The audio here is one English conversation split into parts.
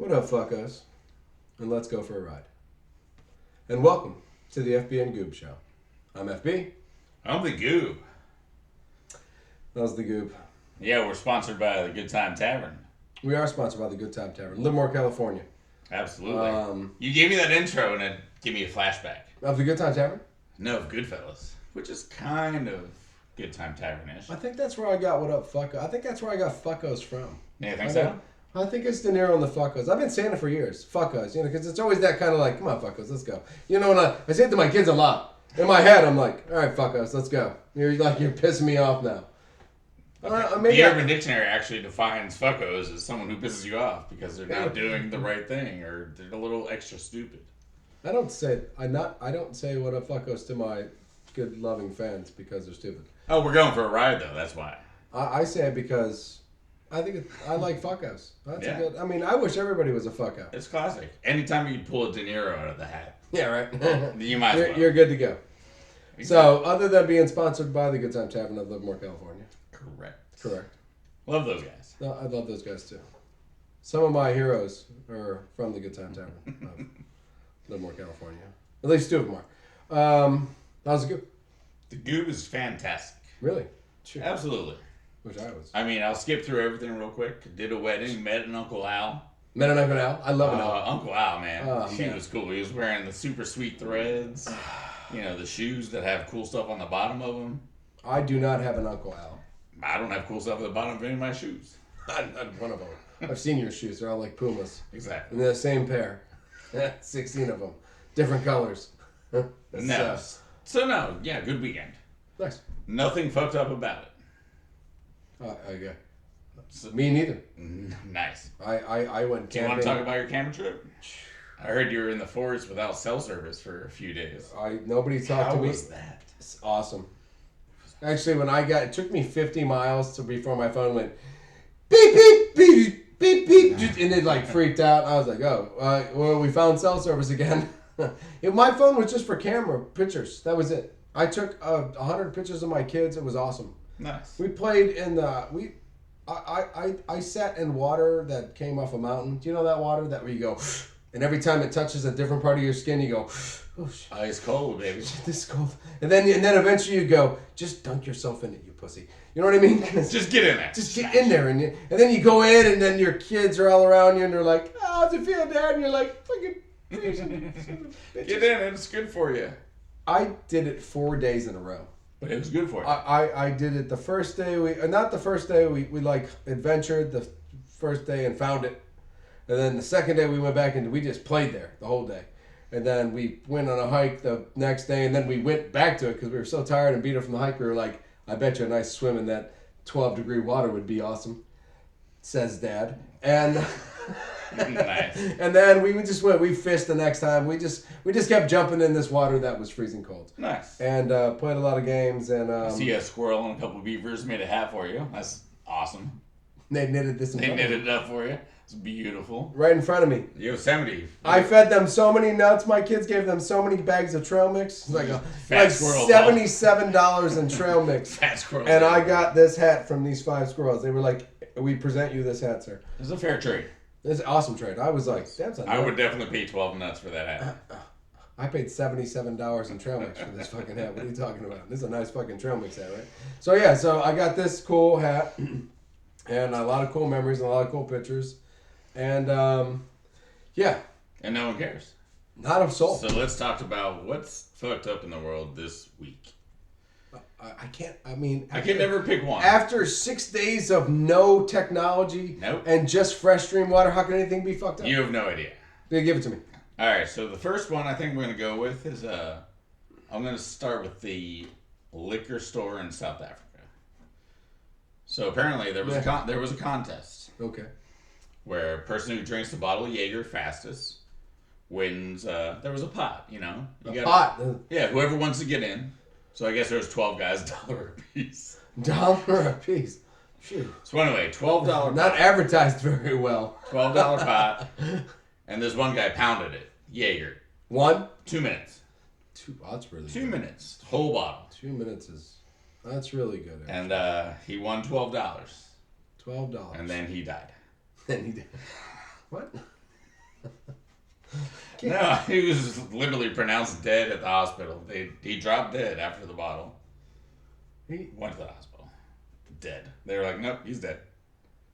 What up, fuckos? And let's go for a ride. And welcome to the FB and Goob Show. I'm FB. I'm the Goob. That was the Goob. Yeah, we're sponsored by the Good Time Tavern. We are sponsored by the Good Time Tavern, Livermore, California. Absolutely. You gave me that intro and it gave me a flashback. Of the Good Time Tavern? No, of Goodfellas, which is kind of Good Time Tavern-ish. I think that's where I got what up, fucko. I think that's where I got fuckos from. Yeah, you think so? I think it's De Niro and the fuckos. I've been saying it for years. Fuckos, because it's always that kind of like, come on, fuckos, let's go. When I say it to my kids a lot. In my head, I'm like, all right, fuckos, let's go. You're pissing me off now. Okay. The Urban Dictionary actually defines fuckos as someone who pisses you off because they're not doing the right thing or they're a little extra stupid. I don't say what up, fuckos to my good loving fans because they're stupid. Oh, we're going for a ride though. That's why. I say it because I like fuckos. That's a good. I mean, I wish everybody was a fucko. It's classic. Anytime you pull a De Niro out of the hat. Yeah, right. You might as well. You're good to go. Exactly. So, other than being sponsored by the Good Time Tavern of Livermore, California. Correct. Love those guys. No, I love those guys too. Some of my heroes are from the Good Time Tavern of Livermore, California. At least two of them are. How's the Goob? The Goob is fantastic. Really? Sure. Absolutely. Wish I was. I mean, I'll skip through everything real quick. Did a wedding, met an Uncle Al. Met an Uncle Al? I love an Al. Uncle Al, man. He man. was cool. He was wearing the super sweet threads. The shoes that have cool stuff on the bottom of them. I do not have an Uncle Al. I don't have cool stuff at the bottom of any of my shoes. Not one of them. I've seen your shoes. They're all like Pumas. Exactly. And they're the same pair. 16 of them. Different colors. No. Good weekend. Nice. Nothing fucked up about it. Okay. Me neither. Nice. I went camping. Do you want to talk about your camping trip? I heard you were in the forest without cell service for a few days. Nobody talked to me. How was that? It's awesome. Actually, it took me 50 miles before my phone went beep, beep, beep, beep, beep, and it freaked out. I was like, well, we found cell service again. My phone was just for camera pictures. That was it. I took 100 pictures of my kids. It was awesome. Nice. We played in I sat in water that came off a mountain. Do you know that water where you go, and every time it touches a different part of your skin, you go, oh shit. Ice cold, baby. This cold. And then eventually you go, just dunk yourself in it, you pussy. You know what I mean? Just get in there. Just get in there, and then you go in, and then your kids are all around you, and they're like, "Oh, how's it feel, Dad?" And you're like, "Fucking get in. It's good for you." I did it 4 days in a row. But it was good for you. I did it the first day not the first day we adventured the first day and found it, and then the second day we went back and we just played there the whole day, and then we went on a hike the next day, and then we went back to it because we were so tired and beat up from the hike. We were like, I bet you a nice swim in that 12-degree water would be awesome, says Dad, and. Nice. And then we just went. We fished the next time. We just kept jumping in this water that was freezing cold. Nice. And played a lot of games. And I see a squirrel and a couple of beavers made a hat for you. That's awesome. They knitted this. They knitted it up for you. It's beautiful. Right in front of me. Yosemite. I fed them so many nuts. My kids gave them so many bags of trail mix. Like $77 in trail mix. Fat squirrels. And I got this hat from these 5 squirrels. They were like, "We present you this hat, sir." It's a fair trade. It's an awesome trade. I was like, "Damn, I would definitely pay 12 nuts for that hat." I paid $77 in trail mix for this fucking hat. What are you talking about? This is a nice fucking trail mix hat, right? So yeah, I got this cool hat and a lot of cool memories and a lot of cool pictures. And yeah. And no one cares. Not a soul. So let's talk about what's fucked up in the world this week. I can never pick one. After 6 days of no technology and just fresh stream water, how can anything be fucked up? You have no idea. Give it to me. All right, so the first one I think we're going to go with is I'm going to start with the liquor store in South Africa. So apparently there was a contest. Okay. Where a person who drinks the bottle of Jaeger fastest wins. There was a pot, pot? Yeah, whoever wants to get in. So I guess there was 12 guys, $1 a piece. $1 a piece. Shoot. So anyway, $12 pot. Not advertised very well. $12 pot. And this one guy pounded it. Jaeger. 2 minutes. That's really 2 minutes. Whole bottle. 2 minutes that's really good. Actually. And he won $12. $12. And then he died. And he did. What? No, he was literally pronounced dead at the hospital. He dropped dead after the bottle. He went to the hospital. Dead. They were like, nope, he's dead.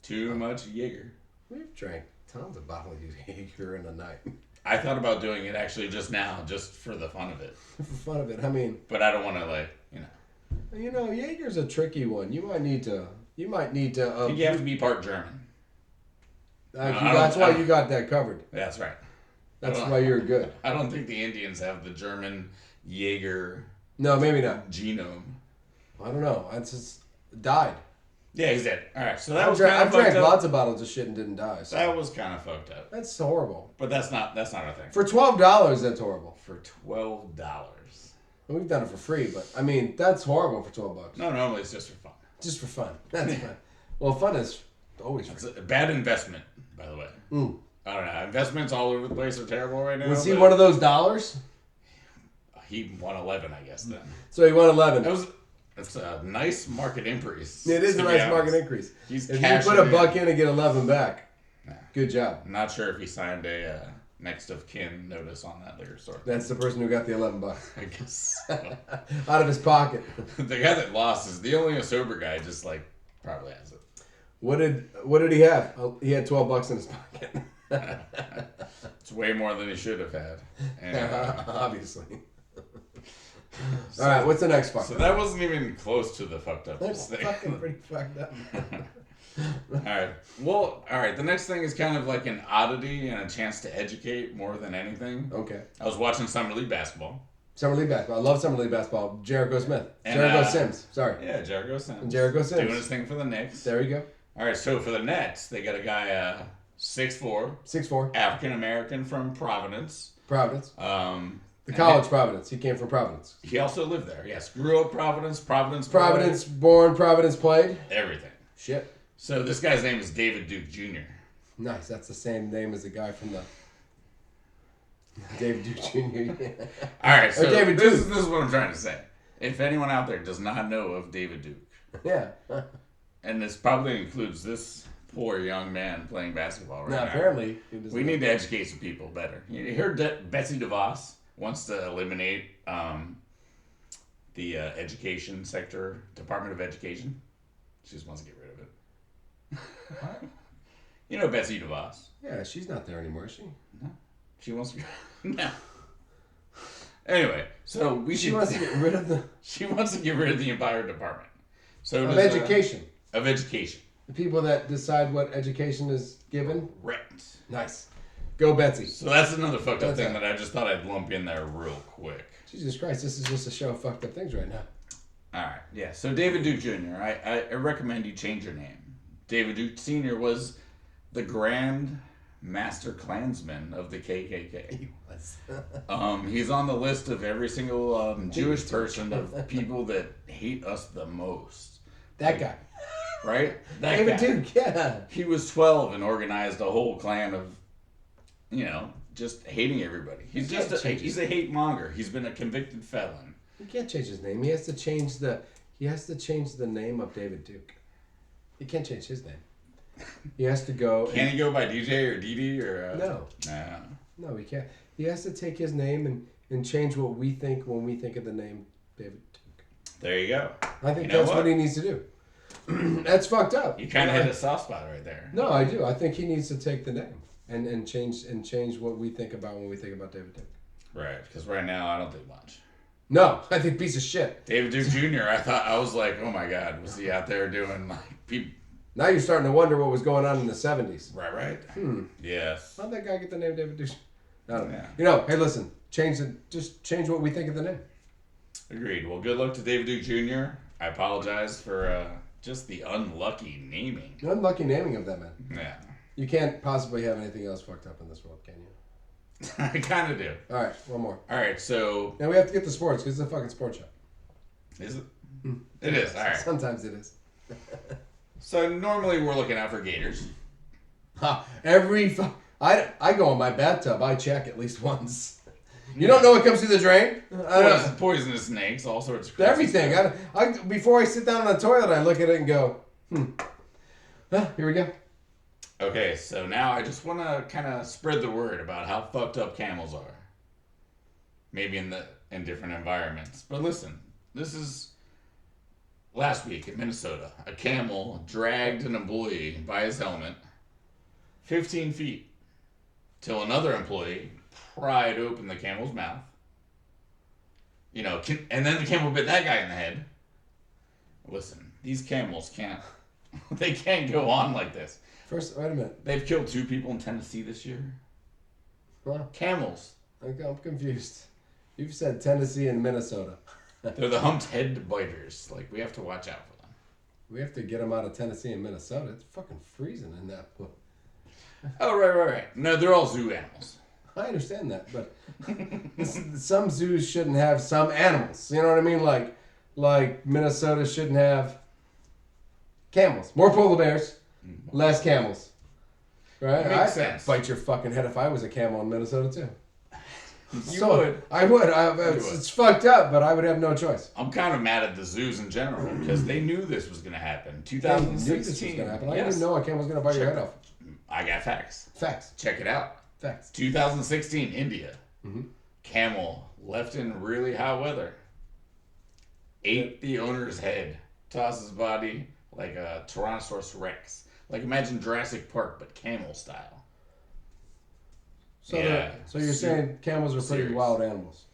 Too much Jaeger. We've drank tons of bottles of Jaeger in a night. I thought about doing it actually just now, just for the fun of it. For fun of it, I mean. But I don't want to, like, you know. You know, Jaeger's a tricky one. You might need to. You have to be part German. That's why you got that covered. That's right. That's why you're good. I don't think the Indians have the German Jaeger. No, maybe not. Genome. I don't know. I just died. Yeah, he's dead. All right, so that was I've drank lots of bottles of shit and didn't die. So. That was kind of fucked up. That's horrible. But that's not our thing. For $12, that's horrible. For $12. We've done it for free, but I mean that's horrible for $12. No, normally it's just for fun. Just for fun. That's fun. Well, fun is always. It's a bad investment, by the way. I don't know. Investments all over the place are terrible right now. Was he one of those dollars? He won 11, I guess. Then. So he won 11. It's a nice market increase. It is a nice market increase. If you put a buck in and get 11 back, good job. I'm not sure if he signed a next of kin notice on that liquor store. That's the person who got the $11. I guess. So. Out of his pocket. The guy that lost is the only sober guy. Just like probably has it. What did he have? He had $12 in his pocket. It's way more than he should have had. And, obviously. So, all right, what's the next fuck? So that wasn't even close to the fucked up That's thing. fucking pretty fucked up. All right. Well, all right. The next thing is kind of like an oddity and a chance to educate more than anything. Okay. I was watching Summer League basketball. Summer League basketball. I love Summer League basketball. Jericho Smith. Jericho Sims. Sorry. Yeah, Jericho Sims. Jericho Sims. Doing his thing for the Knicks. There you go. All right. So for the Nets, they got a guy 6'4". 6'4". African American from Providence. Providence. The college Providence. He came from Providence. He also lived there. Yes. Grew up Providence. Providence. Born, Providence played. Everything. Shit. So this guy's name is David Duke Jr. Nice. That's the same name as the guy from the David Duke Jr. All right. So David this is what I'm trying to say. If anyone out there does not know of David Duke. Yeah. And this probably includes this poor young man playing basketball right now. Apparently. We need to educate some people better. You heard that Betsy DeVos wants to eliminate the education sector, Department of Education. She just wants to get rid of it. What? You know Betsy DeVos. Yeah, she's not there anymore, is she? No. She wants to... No. Anyway, so She wants to get rid of the... She wants to get rid of the entire department. So of education. Of education. The people that decide what education is given? Right. Nice. Go Betsy. So that's another fucked up thing that I just thought I'd lump in there real quick. Jesus Christ, this is just a show of fucked up things right now. Alright, yeah. So David Duke Jr., I recommend you change your name. David Duke Sr. was the Grand Master Klansman of the KKK. He was. He's on the list of every single Jewish person of people that hate us the most. That guy. Right? That David guy. Duke, yeah. He was 12 and organized a whole clan of, just hating everybody. He's he's a hate monger. He's been a convicted felon. He can't change his name. He has to change the name of David Duke. He can't change his name. He has to go. Can he go by DJ or DD or? No. Nah. No, he can't. He has to take his name and change what we think when we think of the name David Duke. There you go. I think that's what he needs to do. That's fucked up. You kind of hit a soft spot right there. No, I do. I think he needs to take the name and change what we think about when we think about David Duke. Right, because right now I don't think much. No, I think piece of shit. David Duke Jr. I was like, oh my God, was he out there doing like people? Now you're starting to wonder what was going on in the 70s. Right. Yes. How'd that guy get the name David Duke? I don't know. Yeah. Hey, listen, just change what we think of the name. Agreed. Well, good luck to David Duke Jr. I apologize for just the unlucky naming. Unlucky naming of that man. Yeah. You can't possibly have anything else fucked up in this world, can you? I kind of do. All right, one more. All right, so... Now we have to get to sports because it's a fucking sports show. Is it? It is, all right. Sometimes it is. So normally we're looking out for gators. I go in my bathtub. I check at least once. You don't know what comes through the drain? Poisonous snakes, all sorts of crazy everything. Before I sit down on the toilet, I look at it and go, Here we go. Okay, so now I just want to kind of spread the word about how fucked up camels are. Maybe in different environments. But listen, this is last week in Minnesota. A camel dragged an employee by his helmet 15 feet till another employee pried open the camel's mouth. And then the camel bit that guy in the head. Listen, these camels can't. They can't go on like this. First, wait a minute. They've killed 2 people in Tennessee this year. Well, Camels. I'm confused. You've said Tennessee and Minnesota. They're the humped head biters. Like, we have to watch out for them. We have to get them out of Tennessee and Minnesota. It's fucking freezing in that. Oh, right. No, they're all zoo animals. I understand that, but some zoos shouldn't have some animals. You know what I mean? Like Minnesota shouldn't have camels. More polar bears, less camels. Right? Makes sense. Bite your fucking head if I was a camel in Minnesota too. You would. I would. It's fucked up, but I would have no choice. I'm kind of mad at the zoos in general because they knew this was going to happen. They knew 2016. this was gonna happen. I Yes. didn't know a camel was gonna bite your head off. I got facts. Facts. Check it out. Facts. 2016, India. Mm-hmm. Camel left in really hot weather. Ate the owner's head. Tossed his body like a Tyrannosaurus Rex. Like imagine Jurassic Park, but camel style. So, Yeah. so you're saying camels are pretty Serious. wild animals?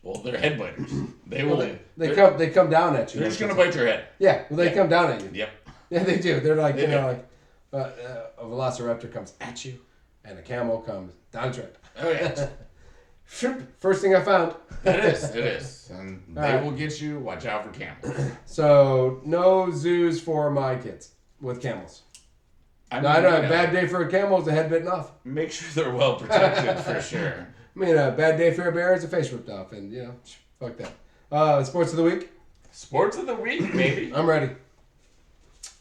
Well, they're head biters. They Well, will. they come down at you. They're just gonna bite your head. Yeah, well, they Yeah. come down at you. Yep. Yeah, they do. They're like, They do. a velociraptor comes at you, and a camel comes down to it. Oh yeah. First thing I found. It is. And they Alright. will get you. Watch out for camels. So, no zoos for my kids with camels. I No, I know, a you bad day for a camel is a head bitten off. Make sure they're well protected for sure. I mean, a bad day for a bear is a face ripped off, and, fuck that. Sports of the week? Sports of the week, maybe. I'm ready.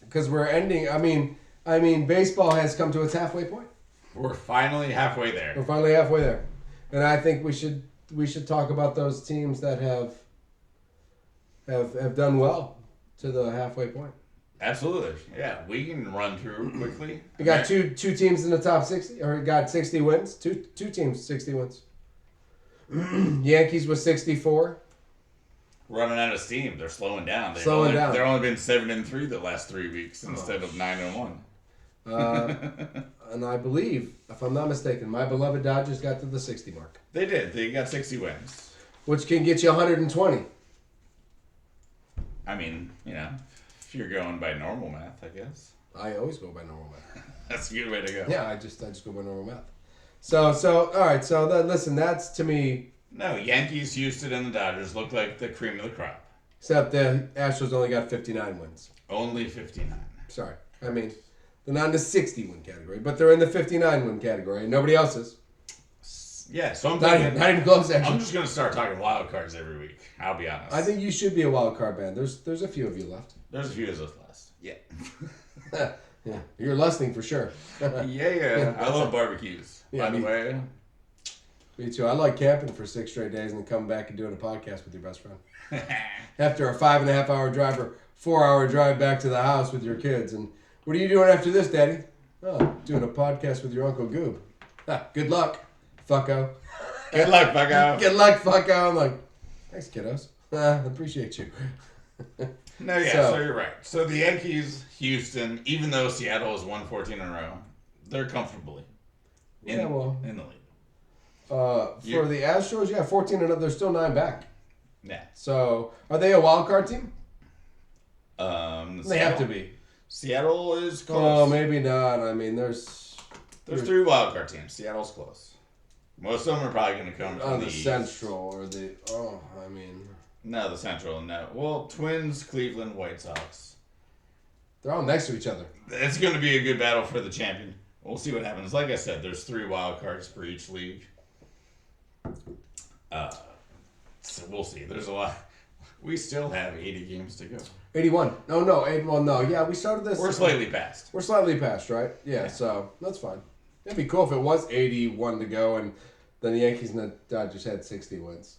Because we're ending, I mean, baseball has come to its halfway point. We're finally halfway We're there. finally halfway there. And I think we should talk about those teams that have done well to the halfway point. Absolutely. Yeah, we can run through quickly. We got two teams in the top 60, or got 60 wins. Two teams, 60 wins. Yankees with 64. Running out of steam. They're slowing down. They've Slowing down. They're only been 7-3 the last 3 weeks instead of 9-1. And I believe, if I'm not mistaken, my beloved Dodgers got to the 60 mark, They did. They got 60 wins. which can get you 120. I mean, if you're going by normal math, I guess. I always go by normal math. That's a good way to go. Yeah, I just go by normal math. So all right. So listen, that's to me. No, Yankees, Houston, and the Dodgers look like the cream of the crop. Except the Astros only got 59 wins. Only 59. Sorry, I mean they're not in the 60 win category, but they're in the 59 win category, and nobody else is. Yeah, so I'm Not thinking, even close. Actually, I'm just going to start talking wild cards every week. I'll be honest. I think you should be a wild card man. There's a few of you left. There's a few of those last. Yeah. Yeah, you're lusting for sure. Yeah. I love barbecues. Yeah, By the way. Me too. I like camping for 6 straight days and then coming back and doing a podcast with your best friend. After a 5.5 hour drive or 4 hour drive back to the house with your kids. And what are you doing after this, Daddy? Oh, doing a podcast with your Uncle Goob. Good luck, fucko. Good luck, bucko. Good luck, fucko. I'm like, thanks, kiddos. Appreciate you. No, yeah, So- so you're right. So the Yankees, Houston, even though Seattle has won 14 in a row, they're comfortably in, Yeah, well. in the league. For the Astros, 14 and they're still 9 back. Yeah. So, are they a wild card team? They have to Seattle- be. Seattle is close. Oh, maybe not. I mean, there's 3 wild card teams. Seattle's close. Most of them are probably going to come from on the East. Central or the. No, the Central. No. Well, Twins, Cleveland, White Sox. They're all next to each other. It's going to be a good battle for the champion. We'll see what happens. Like I said, there's 3 wild cards for each league. So we'll see. There's a lot. We still have 80 games to go. 81. No. 81. No. Yeah, we started this. We're slightly past. We're slightly past, right? Yeah. So that's fine. It'd be cool if it was 81 to go and then the Yankees and the Dodgers had 60 wins.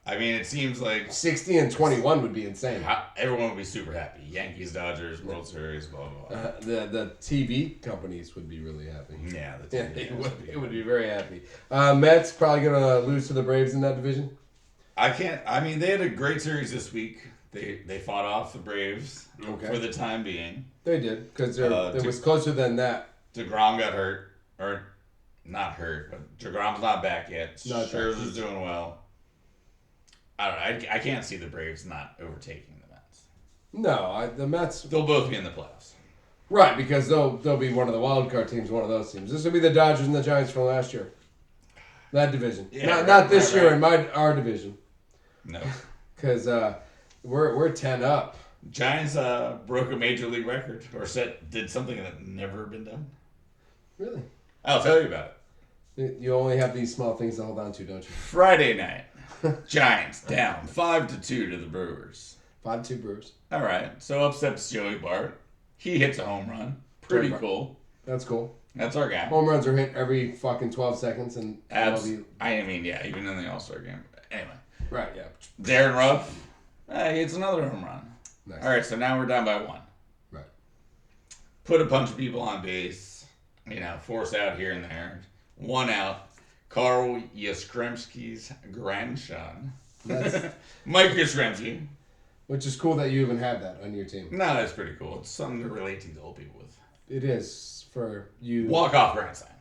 I mean, it seems like 60-21 would be insane. everyone would be super happy. Yankees, Dodgers, World Series, blah, blah, blah. The TV companies would be really happy. Yeah, the Yeah, team it would be very happy. Mets probably going to lose to the Braves in that division. I mean, they had a great series this week. They fought off the Braves for the time being. They did, because it was closer than that. DeGrom got hurt. Or, not hurt, but DeGrom's not back yet. Scherzer's doing well. I don't know. I can't see the Braves not overtaking the Mets. No, the Mets... They'll both be in the playoffs. Right, because they'll be one of the wild card teams, one of those teams. This will be the Dodgers and the Giants from last year. That division. Yeah, not this year in our division. No. Because we're 10 up. Giants broke a major league record, or did something that never been done. Really? I'll tell you about it. You only have these small things to hold on to, don't you? Friday night. Giants down 5-2 to the Brewers. 5-2 Brewers. All right. So up steps Joey Bart. He hits a home run. Pretty cool. That's cool. That's our guy. Home runs are hit every fucking 12 seconds. And I mean, yeah, even in the All-Star game. Anyway. Right, yeah. Darren Ruff. He hits another home run. Nice. All right, so now we're down by 1. Right. Put a bunch of people on base. Force out here and there. 1 out. Carl Yastrzemski's grandson. That's Mike Yastrzemski. Which is cool that you even have that on your team. No, that's pretty cool. It's something to relate to the old people with. It is for you. Walk-off grand slam.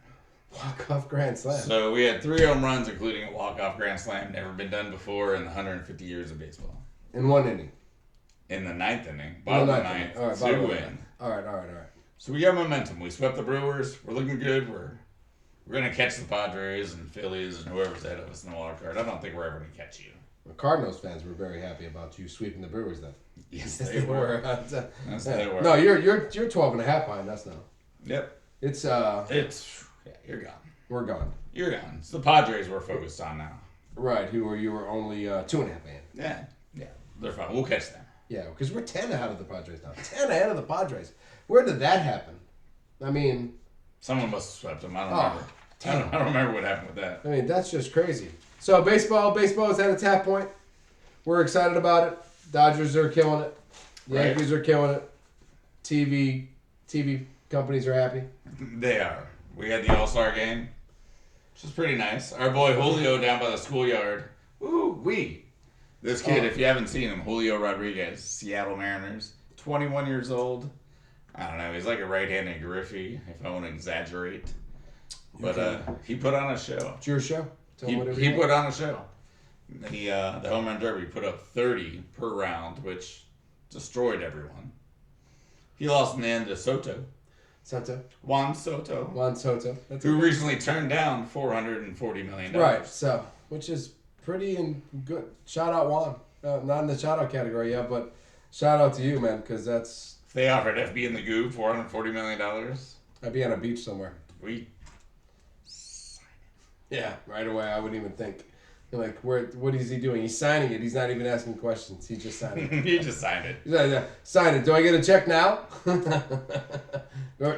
Walk-off grand slam. So we had 3 home runs, including a walk-off grand slam. Never been done before in the 150 years of baseball. In 1 inning. In the 9th inning. Bottom of the 9th. All right, 2 win. All right. So we got momentum. We swept the Brewers. We're looking good. We're going to catch the Padres and Phillies and whoever's ahead of us in the wild card. I don't think we're ever going to catch you. The Cardinals fans were very happy about you sweeping the Brewers then. Yes, they were. Yes, they were. No, you're 12 and a half behind us now. Yep. You're gone. We're gone. You're gone. It's the Padres we're focused on now. Right, you were only 2 and a half behind. Yeah. They're fine. We'll catch them. Yeah, because we're 10 ahead of the Padres now. 10 ahead of the Padres. Where did that happen? I mean... Someone must have swept them. I don't remember. I don't remember what happened with that. I mean, that's just crazy. So baseball is at a tap point. We're excited about it. Dodgers are killing it. Yankees are killing it. TV companies are happy. They are. We had the All-Star game, which is pretty nice. Our boy Julio down by the schoolyard. Ooh-wee. This kid, if you haven't seen him, Julio Rodriguez, Seattle Mariners, 21 years old. I don't know. He's like a right-handed Griffey, if I want to exaggerate. But he put on a show. It's your show. He put on a show. The home run derby put up 30 per round, which destroyed everyone. He lost in the end to Juan Soto. That's who recently turned down $440 million. Right, so, which is pretty good. Shout out Juan. Not in the shout out category yet, but shout out to you, man, because that's... If they offered FB in the Goob $440 million. I'd be on a beach somewhere. We sign it. Yeah, right away. I wouldn't even think. Like, what is he doing? He's signing it. He's not even asking questions. He's just signing it. He just signed it. Yeah, sign it. Do I get a check now?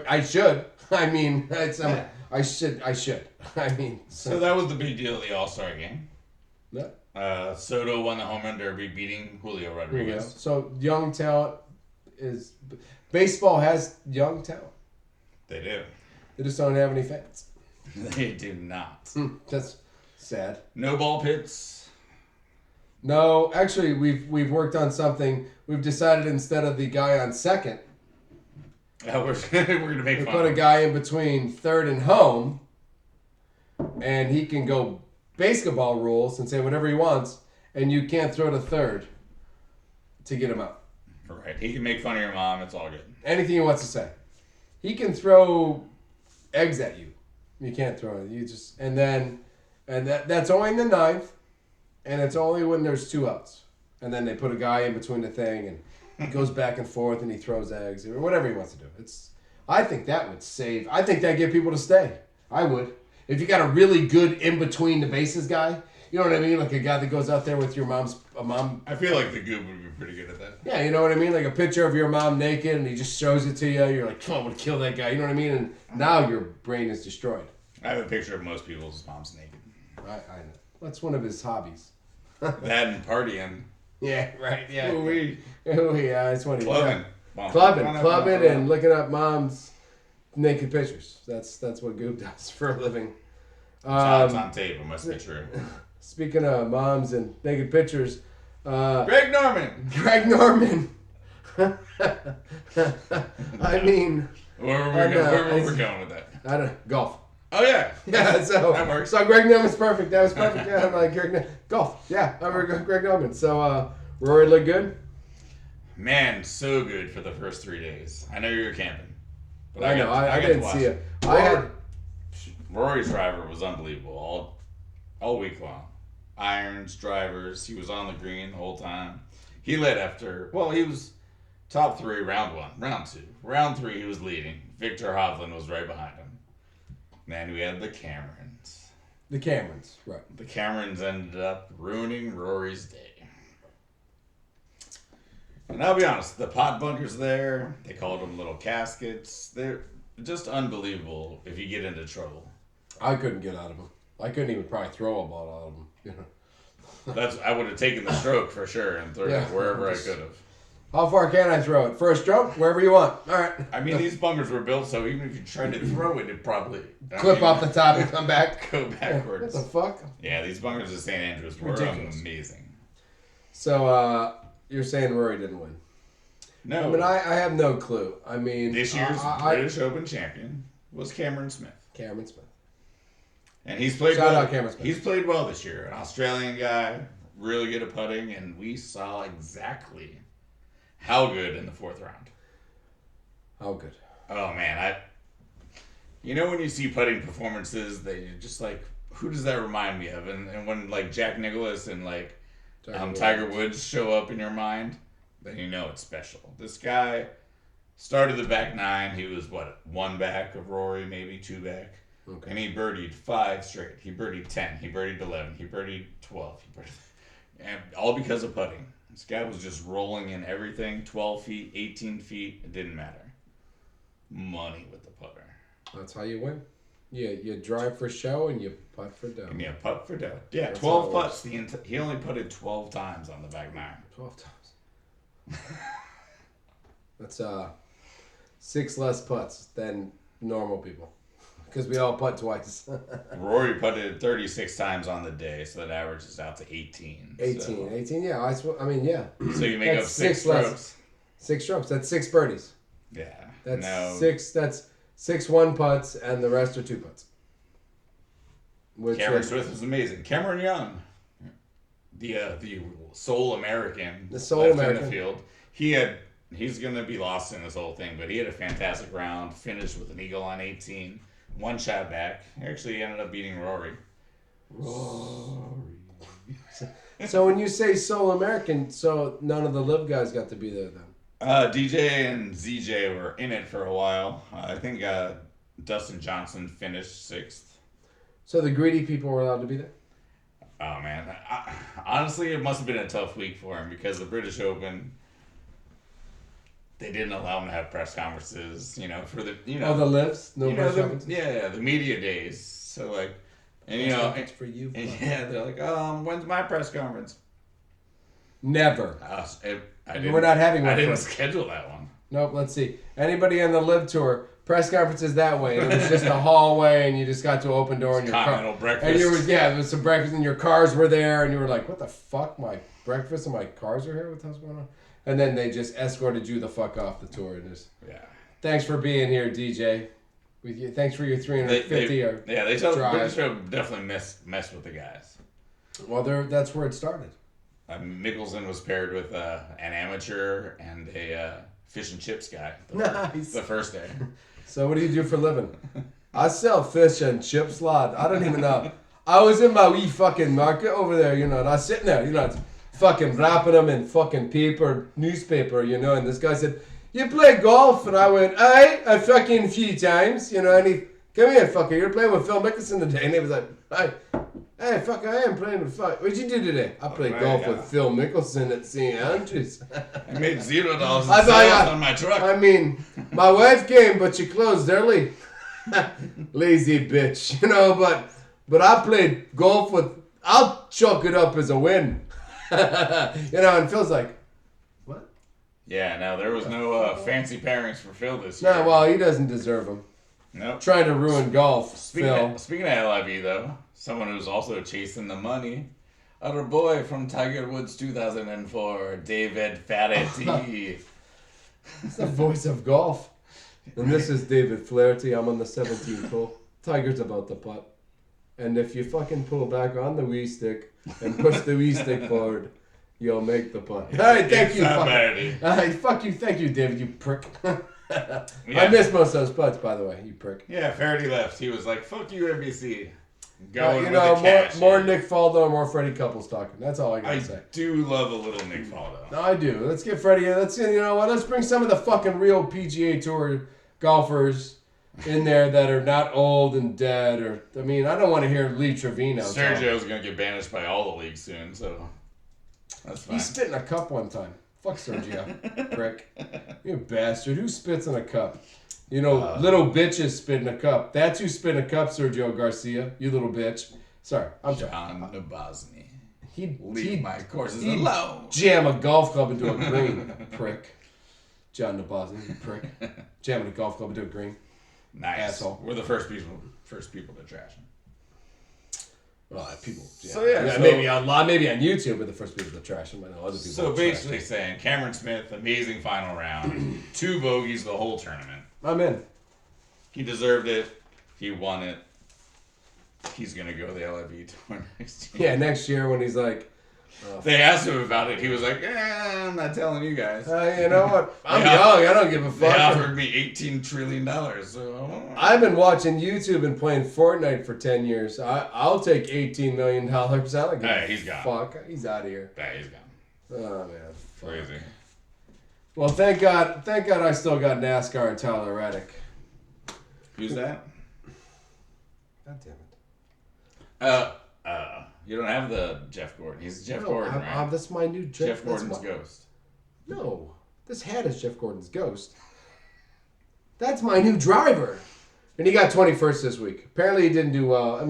I should. I mean, I should. I mean. So that was the big deal of the All-Star game. Yeah. Soto won the home run derby, beating Julio Rodriguez. So young talent is... Baseball has young talent. They do. They just don't have any fans. They do not. That's sad. No ball pits. No, actually, we've worked on something. We've decided instead of the guy on second, we're gonna make we fun. Put a guy in between third and home, and he can go basketball rules and say whatever he wants, and you can't throw to third to get him out. Right. He can make fun of your mom. It's all good. Anything he wants to say. He can throw eggs at you. You can't throw it. You just that's only in the ninth, and it's only when there's 2 outs. And then they put a guy in between the thing, and he goes back and forth, and he throws eggs or whatever he wants to do. I think that would save. I think that'd get people to stay. I would. If you got a really good in between the bases guy, you know what I mean, like a guy that goes out there with your mom. I feel like the Goob would be pretty good at that. Yeah, you know what I mean, like a picture of your mom naked, and he just shows it to you. You're like, come on, I'm gonna kill that guy. You know what I mean? And now your brain is destroyed. I have a picture of most people's moms naked. I know. That's one of his hobbies. That and partying. Yeah, right. Yeah. Ooh-wee. Yeah, that's what he Clubbing. Clubbing and looking up mom's naked pictures. That's what Goob does for a living. John's on tape. It must be true. Speaking of moms and naked pictures, Greg Norman. Greg Norman. I mean, Where were we going with that? I don't know, golf. Oh yeah. Yeah, so That works. So Greg Norman's perfect. That was perfect. Yeah, I'm like golf. Yeah, Greg Norman. So Rory looked good. Man, so good for the first 3 days. I know you were camping. But I know. I didn't see it. Rory's driver was unbelievable all week long. Irons, drivers. He was on the green the whole time. He led after. Well, he was top 3 round 1, round 2, round 3. He was leading. Victor Hovland was right behind him. Then we had the Camerons. The Camerons, right? The Camerons ended up ruining Rory's day. And I'll be honest, the pot bunkers there, they called them little caskets. They're just unbelievable if you get into trouble. I couldn't get out of them. I couldn't even probably throw a ball out of them. You know. I would have taken the stroke for sure and thrown it wherever I could have. How far can I throw it? First stroke, wherever you want. All right. I mean, these bunkers were built so even if you tried to throw it, it'd probably clip off the top and come back. Go backwards. What the fuck? Yeah, these bunkers at St. Andrews were amazing. So you're saying Rory didn't win? No. I mean, I have no clue. I mean, this year's British Open champion was Cameron Smith. Cameron Smith. And he's played Shout well. out Cameron Smith. He's played well this year. An Australian guy, really good at putting, and we saw exactly how good in the 4th round. How good? Oh man, you know when you see putting performances that you're just like, who does that remind me of? And when like Jack Nicklaus and like Tiger Woods show up in your mind, then you know it's special. This guy started the back 9. He was one back of Rory, maybe 2 back. Okay. And he birdied 5 straight. He birdied 10. He birdied 11. He birdied 12. And all because of putting. This guy was just rolling in everything. 12 feet, 18 feet. It didn't matter. Money with the putter. That's how you win. Yeah, you drive for show and you putt for dough. And you putt for dough. Yeah, that's 12 putts. He only putted 12 times on the back 9. 12 times. That's 6 less putts than normal people. Because we all putt twice. Rory putted 36 times on the day, so that averages out to 18. 18, yeah. I mean, yeah. So you make up 6 strokes. 6 strokes. That's 6 birdies. Yeah. That's 6. That's 6 1 putts, and the rest are 2 putts. Cameron Smith was amazing. Cameron Young, the sole American, in the field. He's going to be lost in this whole thing, but he had a fantastic round. Finished with an eagle on 18. 1 shot back. Actually, he ended up beating Rory. So when you say sole American, so none of the live guys got to be there then? DJ and ZJ were in it for a while. I think Dustin Johnson finished 6th. So the greedy people were allowed to be there? Oh, man. Honestly, it must have been a tough week for him because the British Open, they didn't allow him to have press conferences, for the, the lifts? No press conferences? Yeah, the media days. So, like, and, it's for you. And, yeah, they're like, when's my press conference? Never. We're not having one. I didn't schedule that one. Nope, let's see. Anybody on the live tour, press conferences that way. It was just a hallway, and you just got to an open door in your car. Continental breakfast. And there was some breakfast, and your cars were there, and you were like, what the fuck? My breakfast and my cars are here? What the hell's going on? And then they just escorted you the fuck off the tour. And just, thanks for being here, DJ. Thanks for your 350 they tell the British show definitely mess with the guys. Well, that's where it started. Mickelson was paired with an amateur and a fish and chips guy. The first day. So what do you do for a living? I sell fish and chips, lad. I don't even know. I was in my wee fucking market over there, and I was sitting there, fucking wrapping them in fucking newspaper, and this guy said, you play golf? And I went, a fucking few times, and he, come here, fucker, you're playing with Phil Mickelson today. And he was like, hey, fucker, I am playing with Phil. What'd you do today? I played golf with Phil Mickelson at St. Andrews. I made $0 in sales on my truck. I mean, my wife came, but she closed early. Lazy bitch, but I played golf with, I'll chalk it up as a win. And Phil's like, what? Yeah, no, there was no fancy pairings for Phil this year. No, well, he doesn't deserve them. Nope. Trying to ruin golf, Phil. Speaking of LIV, though, someone who's also chasing the money, our boy from Tiger Woods 2004, David Flaherty. He's the voice of golf. And this is David Flaherty. I'm on the 17th hole. Tiger's about to putt. And if you fucking pull back on the Wii stick and push the Wii stick forward, you'll make the putt. All right, thank you. Fuck you. Thank you, David, you prick. Yeah. I missed most of those putts, by the way, you prick. Yeah, Faraday left. He was like, fuck you, NBC. Going with the cash. More Nick Faldo and more Freddie Couples talking. That's all I gotta say. I do love a little Nick Faldo. No, I do. Let's get Freddie. Let's bring some of the fucking real PGA Tour golfers in there that are not old and dead. I don't want to hear Lee Trevino. Sergio's gonna get banished by all the leagues soon, so that's fine. He spit in a cup one time. Fuck Sergio, prick. You bastard. Who spits in a cup? Little bitches spit in a cup. That's who spit in a cup, Sergio Garcia. You little bitch. Sorry, I'm John Nabosny. He'd leave my courses alone. Jam a golf club into a green, prick. John Nabosny, prick. Jamming a golf club into a green. Nice. Asshole. We're the first people to trash him. Well, people. Yeah. So maybe on YouTube, we're the first people to trash him. I know other people. So basically, saying Cameron Smith, amazing final round, 2 bogeys the whole tournament. I'm in. He deserved it. He won it. He's gonna go to the LIV tour next year. Yeah, next year when he's like. They asked him about it. He was like, I'm not telling you guys. You know what? I'm young. I don't give a fuck. They offered me $18 trillion. So I've been watching YouTube and playing Fortnite for 10 years. I'll take $18 million. I don't give a he's gone. Fuck. He's out of here. Yeah, he's gone. Oh, man. Fuck. Crazy. Well, thank God I still got NASCAR and Tyler Reddick. Who's that? God damn it. You don't have the Jeff Gordon. He's Jeff Gordon, right? That's my new Jeff Gordon's ghost. No. This hat is Jeff Gordon's ghost. That's my new driver. And he got 21st this week. Apparently he didn't do well.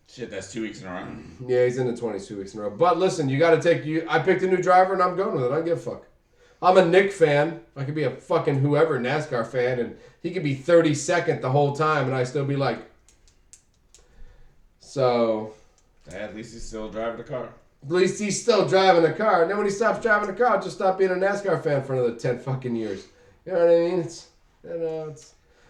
Shit, that's 2 weeks in a row. Yeah, he's in the 22 weeks in a row. But listen, you got to I picked a new driver and I'm going with it. I don't give a fuck. I'm a Nick fan. I could be a fucking whoever NASCAR fan, and he could be 32nd the whole time, and I still be like. So. At least he's still driving the car. At least he's still driving the car. And then when he stops driving the car, I'll just stop being a NASCAR fan for another 10 fucking years. You know what I mean?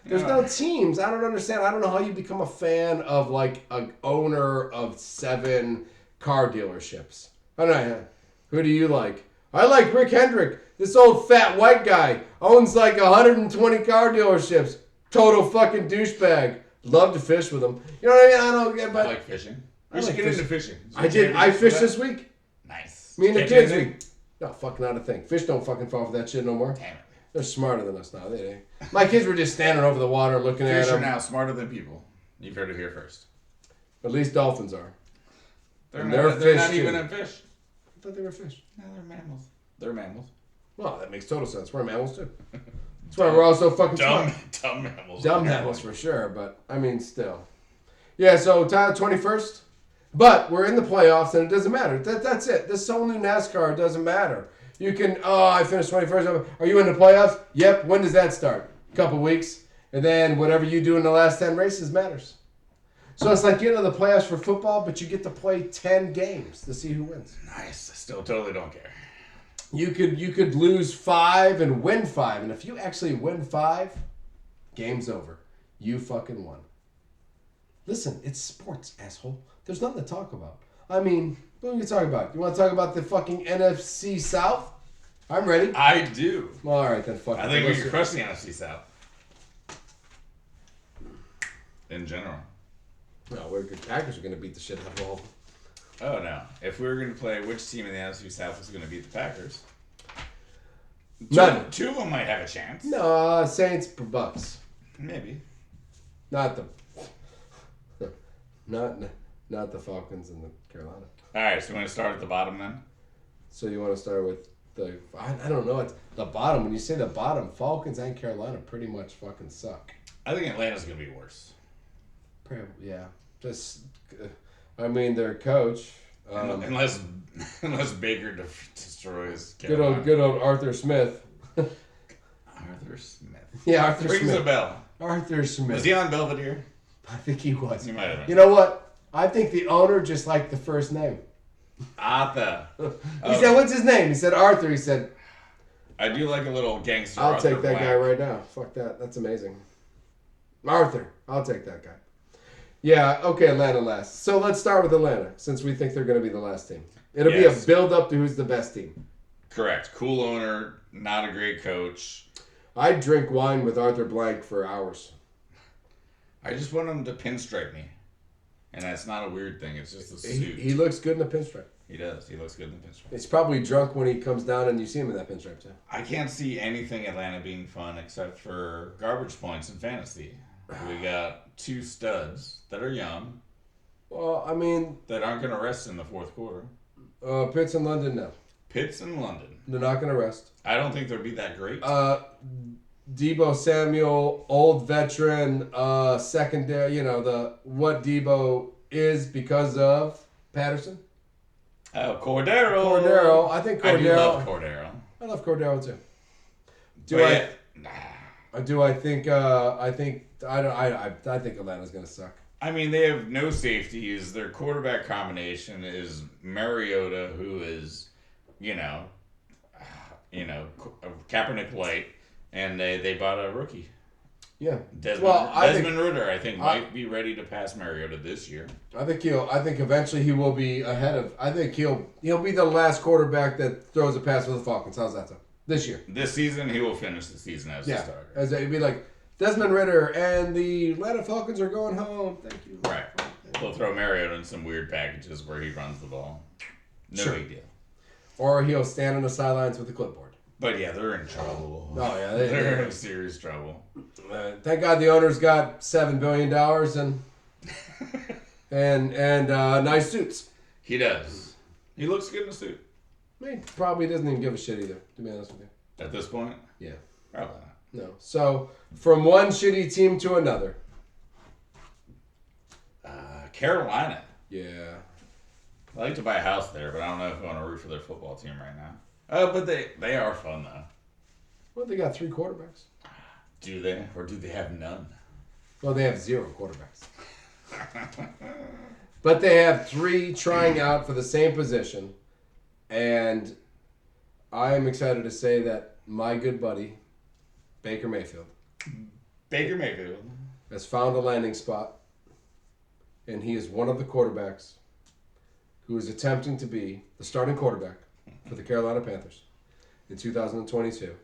There's no teams. I don't understand. I don't know how you become a fan of like an owner of 7 car dealerships. I don't know. Who do you like? I like Rick Hendrick. This old fat white guy owns like 120 car dealerships. Total fucking douchebag. Love to fish with him. You know what I mean? I don't get. But I like fishing. We should get into fishing. I did. I fished this week. Nice. Me and the kids. No, fucking not a thing. Fish don't fucking fall for that shit no more. Damn it. They're smarter than us now. My kids were just standing over the water looking at them. Fish are now smarter than people. You've heard it here first. At least dolphins are. They're not even a fish. I thought they were fish. No, they're mammals. They're mammals. Well, that makes total sense. We're mammals too. That's why we're all so fucking smart. Dumb mammals. Dumb mammals for sure, but still. Yeah, so Tyler 21st. But we're in the playoffs and it doesn't matter. That's it. This whole new NASCAR doesn't matter. You can, I finished 21st. Are you in the playoffs? Yep. When does that start? A couple weeks. And then whatever you do in the last 10 races matters. So it's like getting to the playoffs for football, but you get to play 10 games to see who wins. Nice. I still totally don't care. You could lose 5 and win 5. And if you actually win 5, game's over. You fucking won. Listen, it's sports, asshole. There's nothing to talk about. What are you talking about? You want to talk about the fucking NFC South? I'm ready. I do. All right, then fuck it. I think we can crush the NFC South. In general. No, we're good. Packers are going to beat the shit out of all of them. Oh, no. If we were going to play which team in the NFC South is going to beat the Packers, two of them might have a chance. No, Saints, Bucks. Maybe. Not the Falcons and the Carolina. All right, so you want to start at the bottom then? So you want to start with I don't know. It's the bottom. When you say the bottom, Falcons and Carolina pretty much fucking suck. I think Atlanta's going to be worse. Yeah. Their coach, Unless Baker destroys Good Carolina. old Arthur Smith. Arthur Smith. Yeah, Arthur Rings Smith. a bell. Arthur Smith. Was he on Belvedere? I think he was. He might have been. You know what? I think the owner just liked the first name. Arthur. He said, "What's his name?" He said, "Arthur." He said, I do like a little gangster. "I'll Arthur take that Black. guy right now." Fuck that. That's amazing. Arthur. I'll take that guy. Yeah. Okay. Atlanta last. So let's start with Atlanta, since we think they're going to be the last team. It'll be a build up to who's the best team. Correct. Cool owner. Not a great coach. I'd drink wine with Arthur Blank for hours. I just want him to pinstripe me. And that's not a weird thing. It's just a suit. He looks good in a pinstripe. He does. He looks good in the pinstripe. He's probably drunk when he comes down and you see him in that pinstripe too. I can't see anything Atlanta being fun except for garbage points in fantasy. We got two studs that are young Well, I mean, that aren't going to rest in the fourth quarter. Pitts and London, no. Pitts and London. They're not going to rest. I don't think they'll be that great. Debo Samuel, old veteran, secondary, what Debo is because of Patterson. Oh, Cordero. Cordero. I think Cordero. I do love Cordero. I love Cordero too. I think Atlanta's going to suck. I mean, they have no safeties. Their quarterback combination is Mariota, who is, Kaepernick light, and they bought a rookie. Yeah. Desmond Ridder, I think, might be ready to pass Mariota this year. I think eventually he will be ahead of. I think he'll be the last quarterback that throws a pass for the Falcons. How's that sound? This year. This season, he will finish the season as a starter. He'd be like Desmond Ridder and the Atlanta Falcons are going home. Thank you. Right. They'll throw Mariota in some weird packages where he runs the ball. No big deal. Or he'll stand on the sidelines with a clipboard. But yeah, they're in trouble. Oh yeah, they're in serious trouble. Thank God the owner's got $7 billion and nice suits. He does. He looks good in a suit. He probably doesn't even give a shit either, to be honest with you. At this point? Yeah. Probably not. No. So, from one shitty team to another. Carolina. Yeah. I like to buy a house there, but I don't know if I want to root for their football team right now. Oh, but they are fun, though. Well, they got 3 quarterbacks. Do they? Or do they have none? Well, they have 0 quarterbacks. But they have 3 trying out for the same position. And I am excited to say that my good buddy, Baker Mayfield, has found a landing spot. And he is one of the quarterbacks who is attempting to be the starting quarterback for the Carolina Panthers in 2022,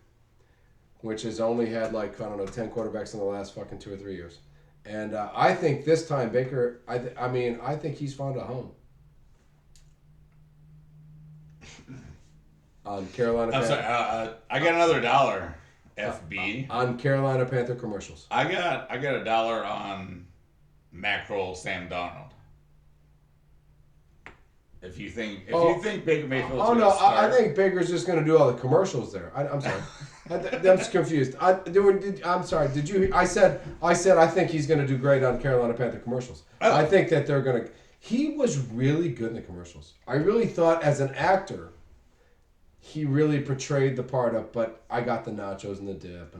which has only had 10 quarterbacks in the last fucking 2 or 3 years. And I think this time Baker, I think he's found a home. On Carolina I'm sorry, I got another $1, FB. On Carolina Panther commercials. I got $1 on mackerel Sam Darnold. If you think Baker Mayfield's Oh no, start, I think Baker's just going to do all the commercials there. I'm sorry, I'm just confused. I'm sorry. Did you? I said I think he's going to do great on Carolina Panther commercials. Oh. I think that they're going to. He was really good in the commercials. I really thought as an actor, he really portrayed the part of. But I got the nachos and the dip,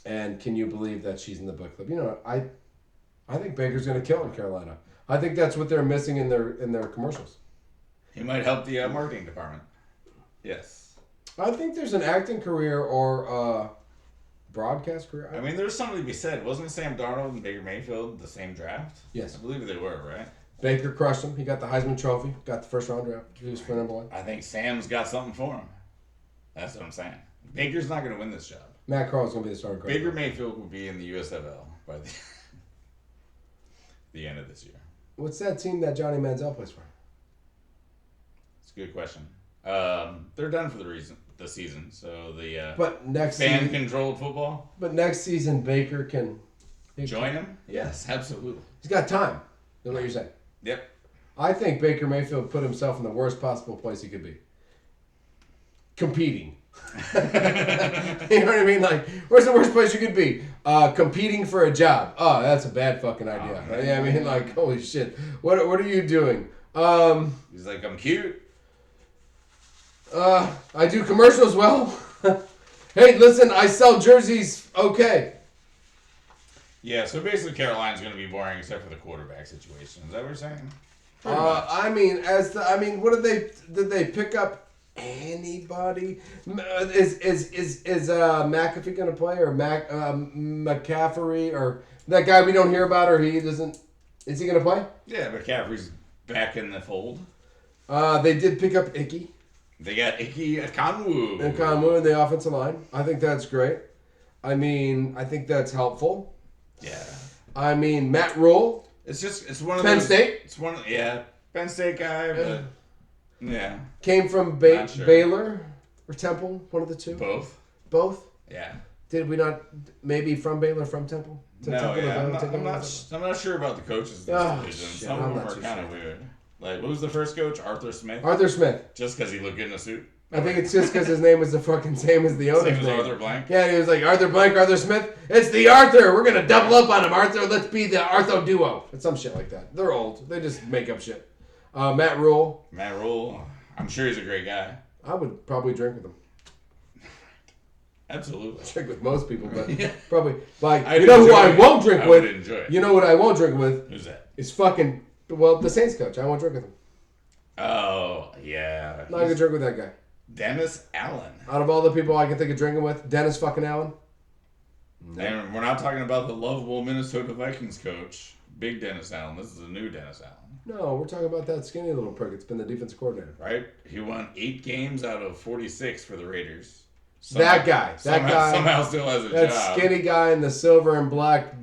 and can you believe that she's in the book club? I think Baker's going to kill in Carolina. I think that's what they're missing in their commercials. he might help the marketing department. Yes. I think there's an acting career or a broadcast career. I mean, there's something to be said. Wasn't Sam Darnold and Baker Mayfield the same draft? Yes. I believe they were, right? Baker crushed him. He got the Heisman Trophy. Got the first round draft. He was for number 1. I think Sam's got something for him. That's what I'm saying. Baker's not going to win this job. Matt Carl's going to be the starting quarterback. Baker Mayfield will be in the USFL by the end of this year. What's that team that Johnny Manziel plays for? It's a good question. They're done for the season, so the But next fan-controlled football. But next season, Baker can Join him? Yes, absolutely. He's got time. That's what you're saying. Yep. I think Baker Mayfield put himself in the worst possible place he could be. Competing. You know what I mean? Where's the worst place you could be? Competing for a job. Oh, that's a bad fucking idea. I mean, holy shit. What are you doing? He's like, I'm cute. I do commercials well. Hey, listen, I sell jerseys. Okay. Yeah, so basically Carolina's going to be boring except for the quarterback situation. Is that what you're saying? What did they pick up anybody? Is McAfee going to play, or McCaffrey, or that guy we don't hear about, or he doesn't? Is he going to play? Yeah, McCaffrey's back in the fold. They did pick up Icky. They got Ike Ekwonu. In the offensive line. I think that's great. I think that's helpful. Yeah. Matt Rule. It's one of Penn those, State. It's one of, Penn State guy, but yeah. Came from Sure. Baylor or Temple, one of the two. Both. Yeah. Did we not? Maybe from Baylor, from Temple. I'm not sure about the coaches in this division. Some of them are kind of weird. Like, what was the first coach? Arthur Smith. Just because he looked good in a suit. I think it's just because his name was the fucking same as the owner's name. Arthur Blank. Yeah, he was like Arthur Blank, Arthur Smith. It's the Arthur. We're gonna double up on him, Arthur. Let's be the Arthur duo. It's some shit like that. They're old. They just make up shit. Matt Rule. I'm sure he's a great guy. I would probably drink with him. Absolutely. Drink with most people, but probably like I won't drink with. Enjoy it. You know what I won't drink with? Who's that? Is fucking the Saints coach. I won't drink with him. Oh yeah. Not gonna drink with that guy. Dennis Allen. Out of all the people I can think of drinking with, Dennis fucking Allen. And we're not talking about the lovable Minnesota Vikings coach, Big Dennis Allen. This is a new Dennis Allen. No, we're talking about that skinny little prick. It's been the defense coordinator. Right? He won 8 games out of 46 for the Raiders. That guy somehow still has a job. That skinny guy in the silver and black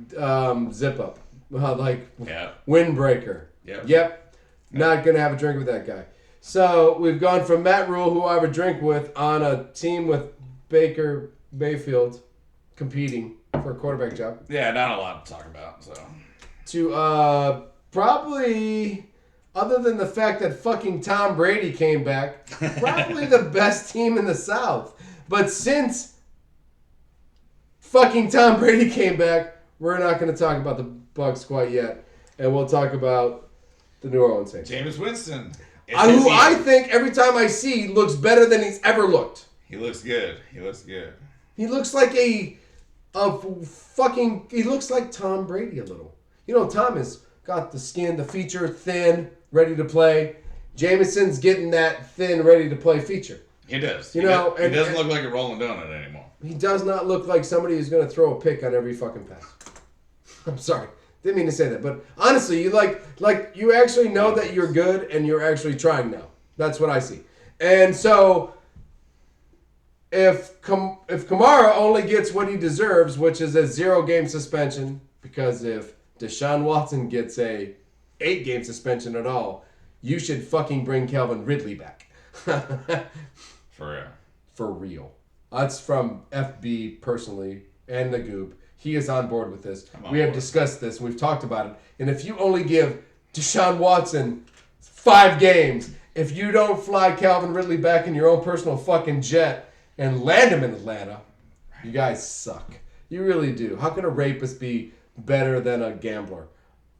zip up, windbreaker. Yep. Not gonna have a drink with that guy. So we've gone from Matt Rule, who I would drink with, on a team with Baker Mayfield competing for a quarterback job. Yeah, not a lot to talk about. So to probably, other than the fact that fucking Tom Brady came back, probably the best team in the South. But since fucking Tom Brady came back, we're not going to talk about the Bucs quite yet. And we'll talk about the New Orleans Saints. Jameis Winston. Who I think every time I see looks better than he's ever looked. He looks good. He looks like he looks like Tom Brady a little. You know, Tom has got the skin, the feature, thin, ready to play. Jameson's getting that thin, ready to play feature. He does. He doesn't look like a rolling donut anymore. He does not look like somebody who's going to throw a pick on every fucking pass. I'm sorry. Didn't mean to say that. But honestly, you you actually know that you're good and you're actually trying now. That's what I see. And so if Kamara only gets what he deserves, which is a 0-game suspension, because if Deshaun Watson gets a 8-game suspension at all, you should fucking bring Calvin Ridley back. For real. That's from FB personally and the Goob. He is on board with this. We have discussed this. We've talked about it. And if you only give Deshaun Watson 5 games, if you don't fly Calvin Ridley back in your own personal fucking jet and land him in Atlanta, you guys suck. You really do. How can a rapist be better than a gambler?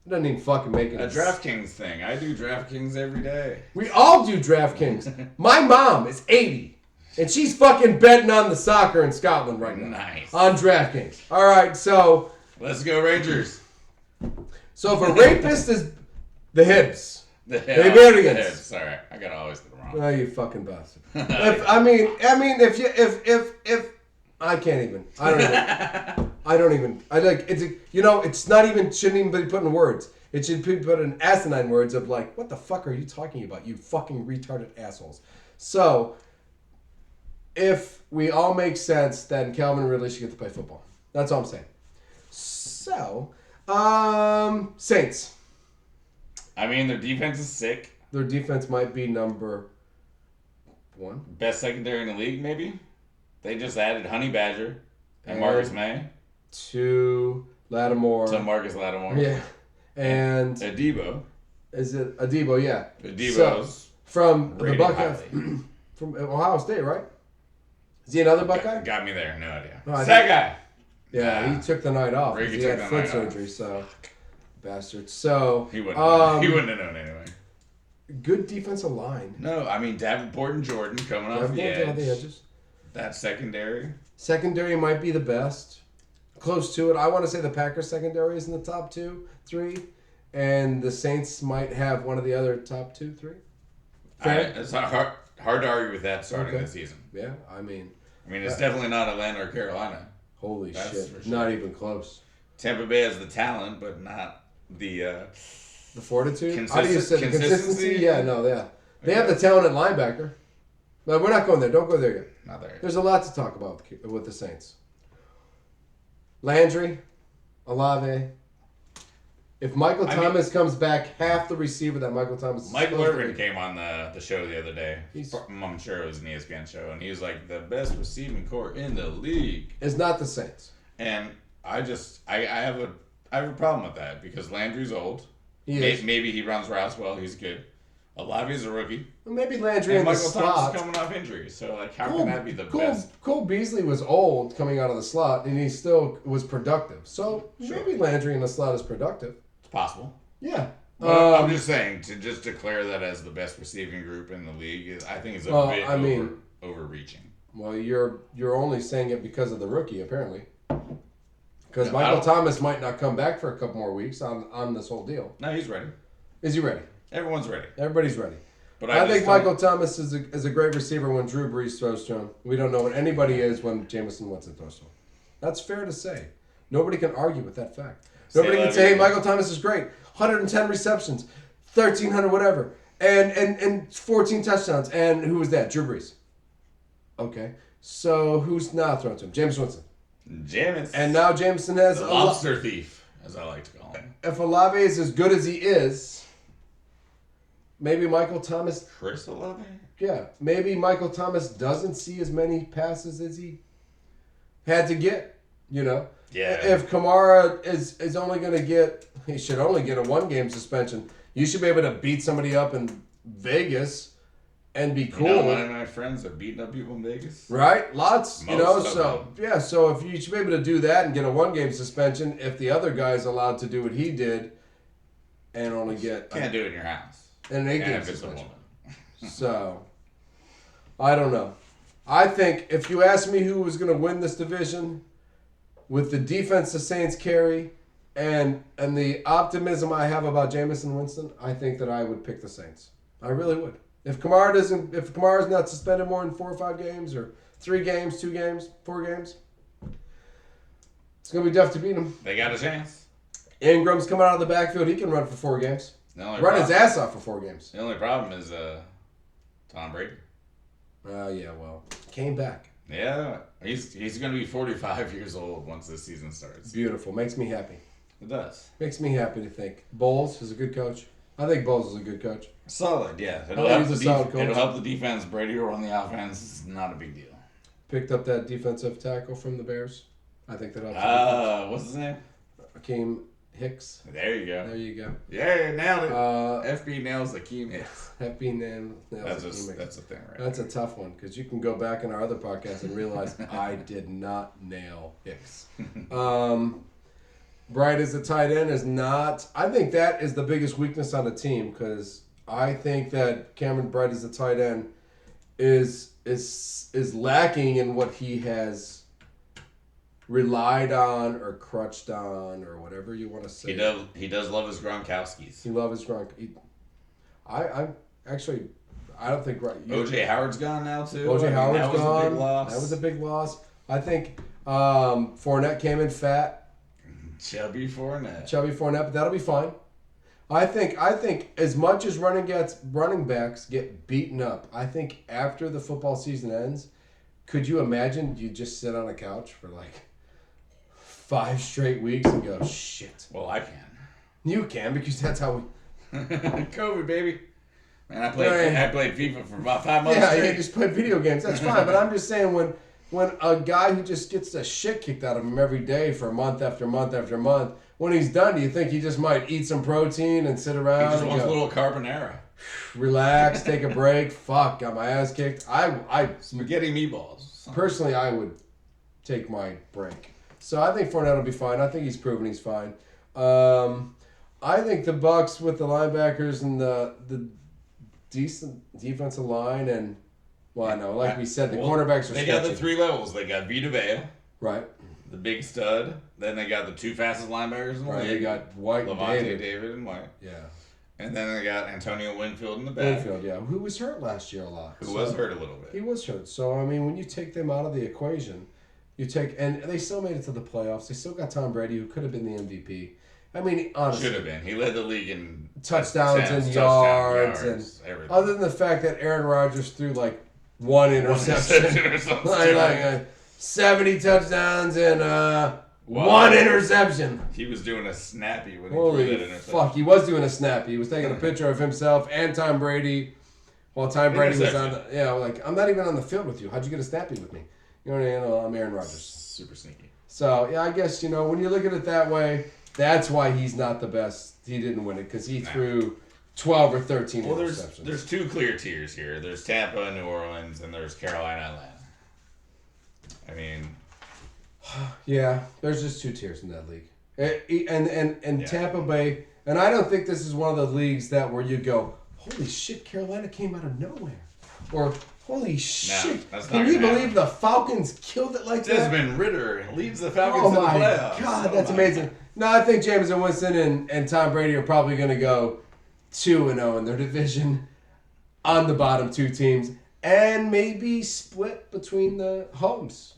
It doesn't even fucking make it. A DraftKings thing. I do DraftKings every day. We all do DraftKings. My mom is 80, and she's fucking betting on the soccer in Scotland right now. Nice. On DraftKings. All right, so. Let's go Rangers. So if a rapist is the Hibs. The Hibs. Sorry, I gotta always get it wrong. Oh, you fucking bastard. if I can't even. It's not even, shouldn't even be put in words. It should be put in asinine words of like, what the fuck are you talking about, you fucking retarded assholes? So, if we all make sense, then Calvin Ridley should get to play football. That's all I'm saying. So, Saints. I mean, their defense is sick. Their defense might be number 1. Best secondary in the league, maybe? They just added Honey Badger and Marcus May. To Lattimore. To Marcus Lattimore. Yeah. And Adebo. Is it Adebo? Yeah. Adebo's from the Buckeyes. From Ohio State, right? Is he another Buckeye? Got me there. No idea. No, that guy. Yeah, he took the night off. Ricky he took had the foot night surgery, off. so bastard. So he wouldn't have known anyway. good defensive line. No, I mean Davenport and Jordan coming off the edges. That secondary. Secondary might be the best. Close to it. I want to say the Packers secondary is in the top 2, 3. And the Saints might have one of the other top 2, 3. It's not hard to argue with that starting the season. Yeah, I mean, it's definitely not Atlanta or Carolina. Holy shit. Sure. Not even close. Tampa Bay has the talent, but not the fortitude? How do you say the consistency? Yeah, no, yeah. They have the talent at linebacker. But we're not going there. Don't go there yet. Not there. There's a lot to talk about with the Saints. Landry, Olave. If Michael Thomas comes back, half the receiver that Michael Thomas. Michael Irvin came on the show the other day. I'm sure it was an ESPN show, and he was like the best receiving core in the league. It's not the Saints. And I have a problem with that because Landry's old. Maybe he runs routes well. He's good. Olave's a rookie. Well, maybe Landry and Michael Thomas is coming off injury. So how can that be the best? Cole Beasley was old coming out of the slot, and he still was productive. So maybe Landry in the slot is productive. It's possible. Yeah. I'm just saying to just declare that as the best receiving group in the league I think is a bit overreaching. Well, you're only saying it because of the rookie apparently. Because Michael Thomas might not come back for a couple more weeks on this whole deal. No, he's ready. Is he ready? Everyone's ready. Everybody's ready. But I think Michael Thomas is a great receiver when Drew Brees throws to him. We don't know what anybody is when Jameson Winston throws to him. That's fair to say. Nobody can argue with that fact. Nobody can say, hey, Michael Thomas is great. 110 receptions, 1,300 whatever, and 14 touchdowns. And who was that? Drew Brees. Okay. So who's now throwing to him? Jameis Winston. And now Jameson has the lobster thief, as I like to call him. If Olave is as good as he is, maybe Michael Thomas... Chris Olave? Yeah. Maybe Michael Thomas doesn't see as many passes as he had to get, Yeah. If Kamara is only going to get... He should only get a 1-game suspension. You should be able to beat somebody up in Vegas and be cool. One of my friends are beating up people in Vegas. Right? Lots. So if you should be able to do that and get a 1-game suspension if the other guy's allowed to do what he did and only get... Can't do it in your house. And an 8-game suspension. So, I don't know. I think if you ask me who was going to win this division, with the defense the Saints carry and the optimism I have about Jameson Winston, I think that I would pick the Saints. I really would. If Kamara's not suspended more than 4 or 5 games, or 3 games, 2 games, 4 games, it's gonna be tough to beat him. They got a chance. Ingram's coming out of the backfield. He can run for 4 games. Run his ass off for 4 games. The only problem is Tom Brady. Yeah, well, came back. Yeah, he's gonna be 45 years old once this season starts. Beautiful. Makes me happy. It does. Makes me happy to think. Bowles is a good coach. I think Bowles is a good coach. Solid, yeah. It'll help the defense. Brady will run the offense. It's not a big deal. Picked up that defensive tackle from the Bears. I think that helps. What's his name? Akeem Hicks. There you go. There you go. Yeah, nailed it. FB nails Akeem Hicks. FB nails Akeem Hicks. That's a thing, right? That's a tough one because you can go back in our other podcast and realize I did not nail Hicks. Bright as a tight end is not. I think that is the biggest weakness on the team because I think that Cameron Bright as a tight end is lacking in what he has relied on or crutched on or whatever you want to say. He does love his Gronkowskis. He loves his Gronk. I don't think O.J. Howard's gone now too. O.J. Howard's gone. Was a big loss. That was a big loss. I think Fournette came in fat. Chubby Fournette, but that'll be fine. I think as much as running backs get beaten up, I think after the football season ends, could you imagine you just sit on a couch for like 5 straight weeks and go, shit. Well, I can. You can because that's how we... COVID, baby. Man, I played FIFA for about 5 months straight. You just played video games. That's fine, but I'm just saying when a guy who just gets the shit kicked out of him every day for month after month after month, when he's done, do you think he just might eat some protein and sit around? He just wants a little carbonara. Relax, take a break. Fuck, got my ass kicked. Spaghetti meatballs. Personally, I would take my break. So I think Fournette will be fine. I think he's proven he's fine. I think the Bucs with the linebackers and decent defensive line, and well, I know, like we said, the cornerbacks are. They got the 3 levels. They got Vita Vea, right? the big stud. Then they got the 2 fastest linebackers in the league. They got White, Levante David, and White. Yeah. And then they got Antonio Winfield in the back. Winfield, yeah, who was hurt last year a lot. Who was hurt a little bit. He was hurt. So I mean, when you take them out of the equation, and they still made it to the playoffs. They still got Tom Brady, who could have been the MVP. I mean, honestly, should have been. He led the league in touchdowns and yards and everything. Other than the fact that Aaron Rodgers threw like one interception, like 70 touchdowns and one interception. He was doing a snappy when he Holy threw that interception. fuck, he was doing a snappy. He was taking a picture of himself and Tom Brady while Tom Brady was on the... Yeah, like, I'm not even on the field with you. How'd you get a snappy with me? You know what I mean? I'm Aaron Rodgers. Super sneaky. So, yeah, I guess, when you look at it that way, that's why he's not the best. He didn't win it, because he threw 12 or 13 interceptions. There's 2 clear tiers here. There's Tampa, New Orleans, and there's Carolina, Atlanta. I mean... Yeah, there's just 2 tiers in that league. And Tampa Bay, and I don't think this is one of the leagues that where you go, holy shit, Carolina came out of nowhere. Or, holy shit, can you believe the Falcons killed it like that? Desmond Ritter leads the Falcons to the playoffs. Oh my God, that's amazing. No, I think Jameis Winston and Tom Brady are probably going to go 2-0 in their division on the bottom 2 teams and maybe split between the homes.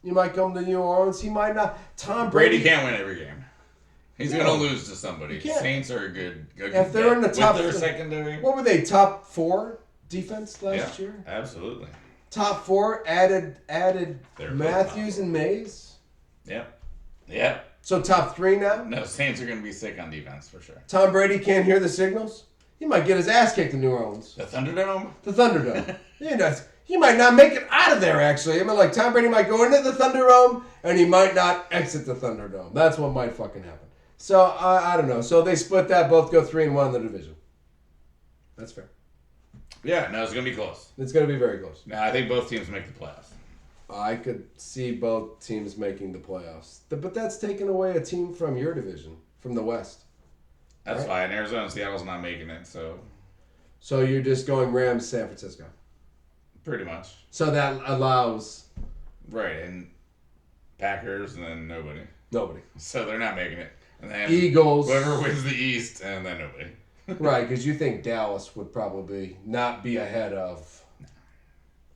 You might come to New Orleans. He might not. Tom Brady can't win every game. He's going to lose to somebody. Saints are a good if they're in the top... With their secondary. What were they, top 4 defense last year? Absolutely. Top 4, added Matthews and Mays? Yep. So top 3 now? No, Saints are going to be sick on defense for sure. Tom Brady can't hear the signals? He might get his ass kicked in New Orleans. The Thunderdome? The Thunderdome. He might not make it out of there, actually. I mean, like, Tom Brady might go into the Thunderdome, and he might not exit the Thunderdome. That's what might fucking happen. So, I don't know. So, they split that. Both go 3-1 in the division. That's fair. Yeah, no, it's going to be close. It's going to be very close. No, I think both teams make the playoffs. I could see both teams making the playoffs. But that's taking away a team from your division, from the West. That's fine. Arizona and Seattle's not making it, so... So, you're just going Rams, San Francisco. Pretty much. So that allows... Right, and Packers, and then nobody. Nobody. So they're not making it. And then Eagles. Whoever wins the East, and then nobody. Right, because you think Dallas would probably not be ahead of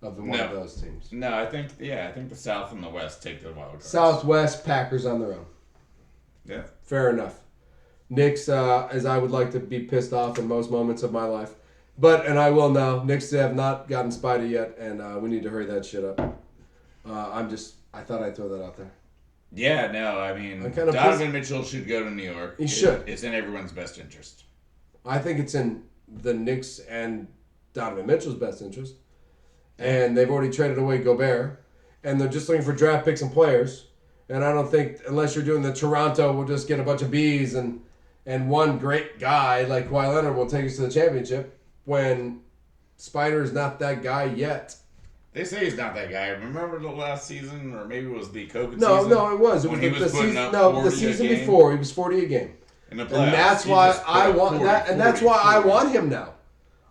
one of those teams. No, I think the South and the West take the wild cards. Southwest, Packers on their own. Yeah. Fair enough. Knicks, as I would like to be pissed off in most moments of my life. And I will now. Knicks have not gotten Spidey yet, and we need to hurry that shit up. I thought I'd throw that out there. Yeah, no, I mean, Donovan Mitchell should go to New York. He should. It's in everyone's best interest. I think it's in the Knicks and Donovan Mitchell's best interest. And they've already traded away Gobert, and they're just looking for draft picks and players. And I don't think, unless you're doing the Toronto, we'll just get a bunch of Bs and one great guy like Kawhi Leonard will take us to the championship. When Spider's not that guy yet. They say he's not that guy. Remember the last season, or maybe it was the COVID season? No, it was. It was the season. No, the season before he was 40 a game. In the playoffs, and that's why I want that. And that's why I want him now.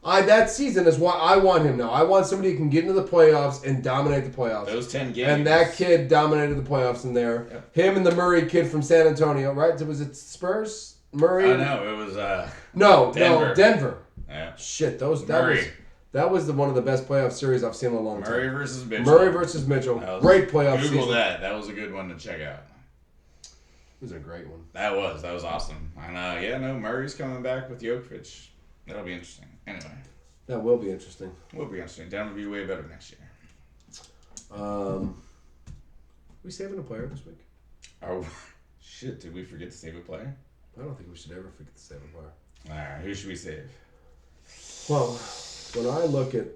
That season is why I want him now. I want somebody who can get into the playoffs and dominate the playoffs. Those 10 games. And that kid dominated the playoffs in there. Yep. Him and the Murray kid from San Antonio, right? Was it Spurs? Murray? No, it was Denver. Yeah. Shit, that was one of the best playoff series I've seen in a long time. Murray versus Mitchell. Great playoff Google season. That was a good one to check out. It was a great one. That was awesome. And Murray's coming back with Jokic. That'll be interesting. Anyway. That will be interesting. Denver will be way better next year. We saving a player this week? Oh, shit, did we forget to save a player? I don't think we should ever forget to save a player. Alright, who should we save? Well, when I look at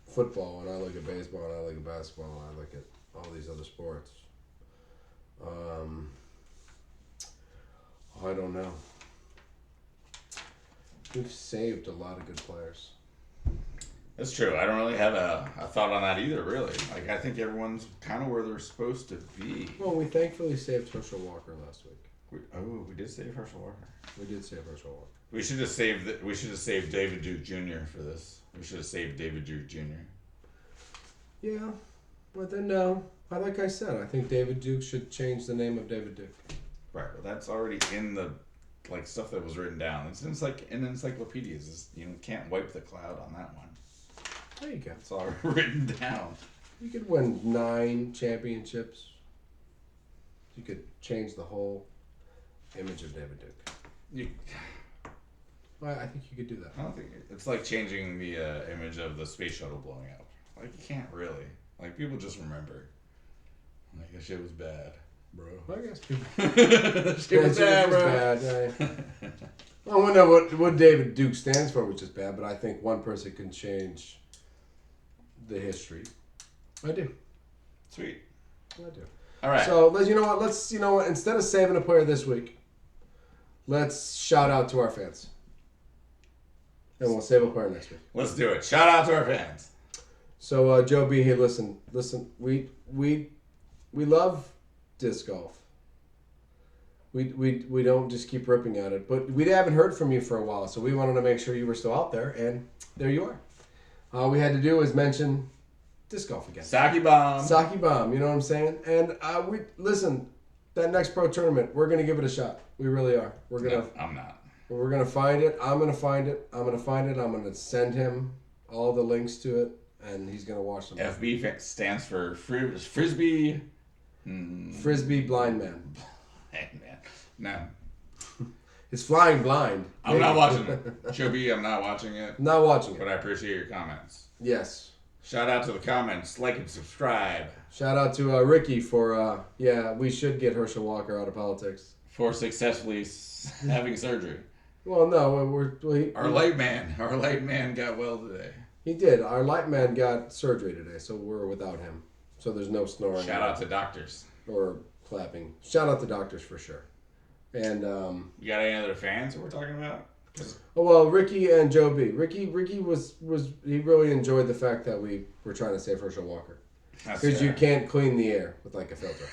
football, when I look at baseball, when I look at basketball, when I look at all these other sports, I don't know. We've saved a lot of good players. That's true. I don't really have a thought on that either, really. Like, I think everyone's kind of where they're supposed to be. Well, we thankfully saved Herschel Walker last week. We did save Herschel Walker. We did save Herschel Walker. We should have saved David Duke Jr. for this. We should have saved David Duke Jr. Yeah, but then no. Like I said, I think David Duke should change the name of David Duke. Right, but that's already in the stuff that was written down. It's in encyclopedias. You can't wipe the cloud on that one. There you go. It's all written down. You could win 9 championships. You could change the whole image of David Duke. Well, I think you could do that. I don't think it's like changing the image of the space shuttle blowing up. Like, you can't really. Like, people just remember. Like, that shit was bad, bro. I guess people. That shit was bad, bro. Yeah. Well, we know what David Duke stands for, which is bad, but I think one person can change the history. I do. Sweet. I do. All right. So, you know what? Instead of saving a player this week, let's shout out to our fans. And we'll save a player next week. Let's do it. Shout out to our fans. So, Joe B, hey, listen. We love disc golf. We don't just keep ripping at it, but we haven't heard from you for a while, so we wanted to make sure you were still out there, and there you are. All we had to do was mention disc golf again. Saki bomb. Saki bomb, you know what I'm saying? And listen, that next pro tournament, we're gonna give it a shot. We really are. I'm not. We're gonna find it. I'm gonna find it. I'm gonna send him all the links to it, and he's gonna watch them. FB stands for Frisbee. Frisbee blind man. Hey, man. No. It's flying blind. I'm not watching it. Chobi, I'm not watching it. Not watching it. But I appreciate your comments. Yes. Shout out to the comments. Like and subscribe. Shout out to Ricky for, we should get Herschel Walker out of politics. For successfully having surgery. Well, no, Our light man got well today. He did. Our light man got surgery today, so we're without him. So there's no snoring. Shout out to doctors. Or clapping. Shout out to doctors for sure. And you got any other fans that we're talking about? Oh, well, Ricky and Joe B. Ricky was he really enjoyed the fact that we were trying to save Herschel Walker. Because you can't clean the air with like a filter.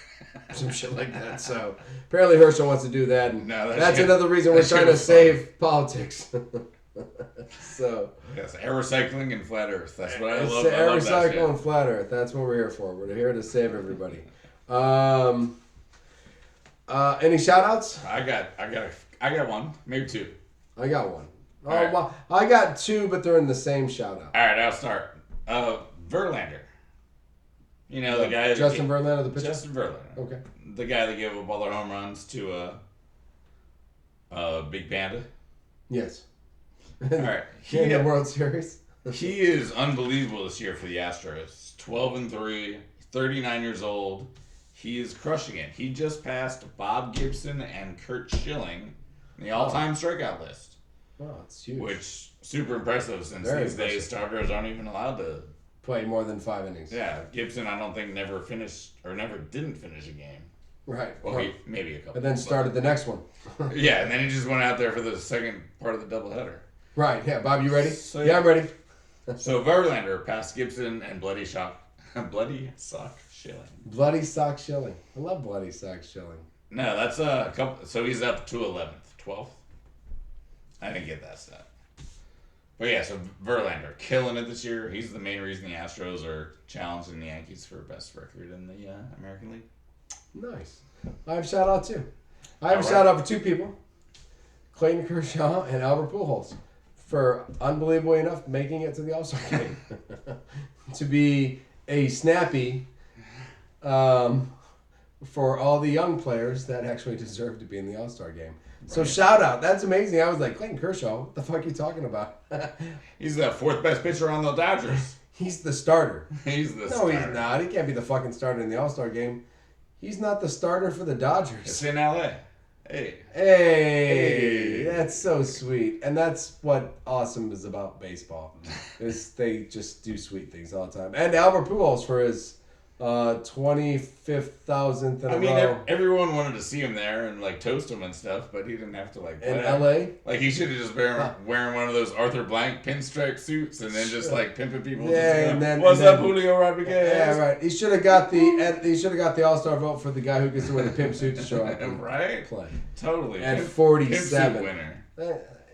Some shit like that. So apparently Herschel wants to do that. And that's another reason we're trying to save politics. So yes, air recycling and flat earth. That's what I love. Air recycle and flat earth. That's what we're here for. We're here to save everybody. Any shout outs? I got one, maybe 2. I got one. Oh, right. Well, I got 2, but they're in the same shout out. All right, I'll start. Verlander. You know, the guy. Justin Verlander, the pitcher? Justin Verlander. Okay. The guy that gave up all their home runs to Big Panda. Yes. All right. In the World Series. He is unbelievable this year for the Astros. 12-3, 39 years old. He is crushing it. He just passed Bob Gibson and Kurt Schilling in the all-time strikeout list. Oh, it's huge. Which super impressive since these days starters aren't even allowed to play more than 5 innings. Yeah, Gibson I don't think never didn't finish a game. Right. Well, he maybe a couple. And then started the next one. Yeah, and then he just went out there for the second part of the doubleheader. Right. Yeah, Bob, you ready? So, yeah, I'm ready. So Verlander passed Gibson and Bloody Sock Schilling. Bloody Sock Schilling. I love Bloody Sock Schilling. No, that's a couple. So he's up to 11th, 12th. I didn't get that stat. But yeah, so Verlander killing it this year. He's the main reason the Astros are challenging the Yankees for best record in the American League. Nice. I have a shout out too. I have a shout out for 2 people. Clayton Kershaw and Albert Pujols for, unbelievably enough, making it to the All-Star game. To be a snappy for all the young players that actually deserve to be in the All-Star game. Right. So shout out. That's amazing. I was like, Clayton Kershaw, what the fuck are you talking about? He's the 4th best pitcher on the Dodgers. He's the starter. He's the starter. No, he's not. He can't be the fucking starter in the All-Star game. He's not the starter for the Dodgers. It's in L.A. Hey, that's so sweet. And that's what awesome is about baseball. Is they just do sweet things all the time. And Albert Pujols for his 25,000th in a I mean, row. everyone wanted to see him there and like toast him and stuff, but he didn't have to like In play. LA? Like he should have just wearing one of those Arthur Blank pinstripe suits and then just like pimping people. Yeah, just, and then what's up, Julio Rodriguez? Yeah, right. He should have got the All-Star vote for the guy who gets to wear the pimp suit to show up and Right? play. Totally. At Pimp 47. suit winner.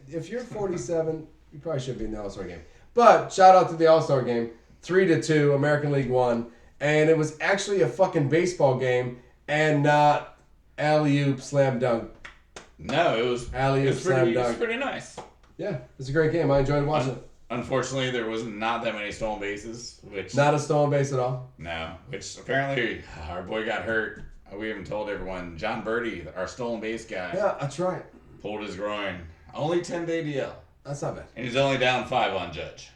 If you're 47, you probably should be in the All-Star game. But shout out to the All-Star game. 3-2, American League won. And it was actually a fucking baseball game and not alley-oop slam dunk. No, it was Alley-oop slam it was dunk. pretty nice. Yeah, it's a great game. I enjoyed watching it. Unfortunately, there was not that many stolen bases, which Not a stolen base at all. no, which apparently our boy got hurt. We haven't told everyone. John Birdie, our stolen base guy, Yeah, that's right. pulled his groin. Only 10-day DL, That's not bad. and he's only down 5 on Judge.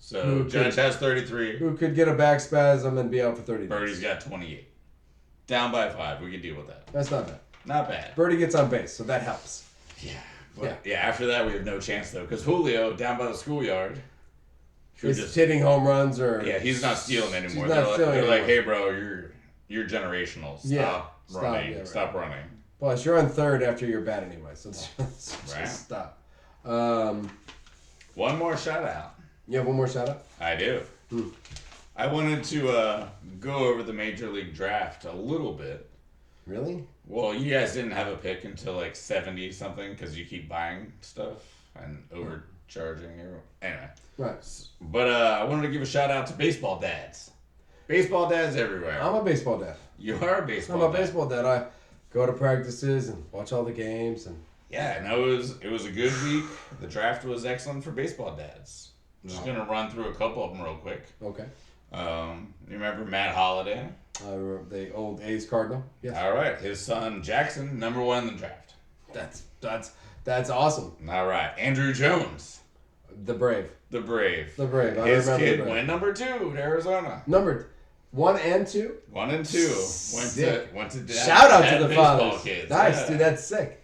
So Who Judge could- has 33. Who could get a back spasm and be out for 30 days? Birdie's got 28. Down by 5. We could deal with that. That's not bad. Not bad. Birdie gets on base, so that helps. Yeah. But yeah. After that, we have no chance though, because Julio down by the schoolyard. He's hitting home runs or Yeah, he's not stealing anymore. He's not they're stealing like, anymore. hey, bro, you're generational. Stop Yeah, running. stop, yeah, right. Stop running. Plus, you're on third after you're bad anyway, so just Right. stop. One more shout out. You have one more shout out? I do. I wanted to go over the Major League Draft a little bit. Really? Well, you guys didn't have a pick until like 70 something because you keep buying stuff and overcharging everyone. Anyway. Right. But I wanted to give a shout out to baseball dads. Baseball dads everywhere. I'm a baseball dad. You are a baseball I'm a dad. baseball dad. I go to practices and watch all the games and Yeah, no, it was a good week. The draft was excellent for baseball dads. I'm just gonna run through a couple of them real quick. okay. You remember Matt Holliday? The old A's Cardinal. Yes. All right, his son Jackson, number 1 in the draft. That's awesome. All right, Andrew Jones, The Brave. the Brave. The Brave. I His remember kid the Brave. went number 2 to Arizona. Numbered 1 and 2. 1 and 2 Sick. went to Shout out dad to the baseball fathers. kids. Nice, Yeah. dude. That's sick.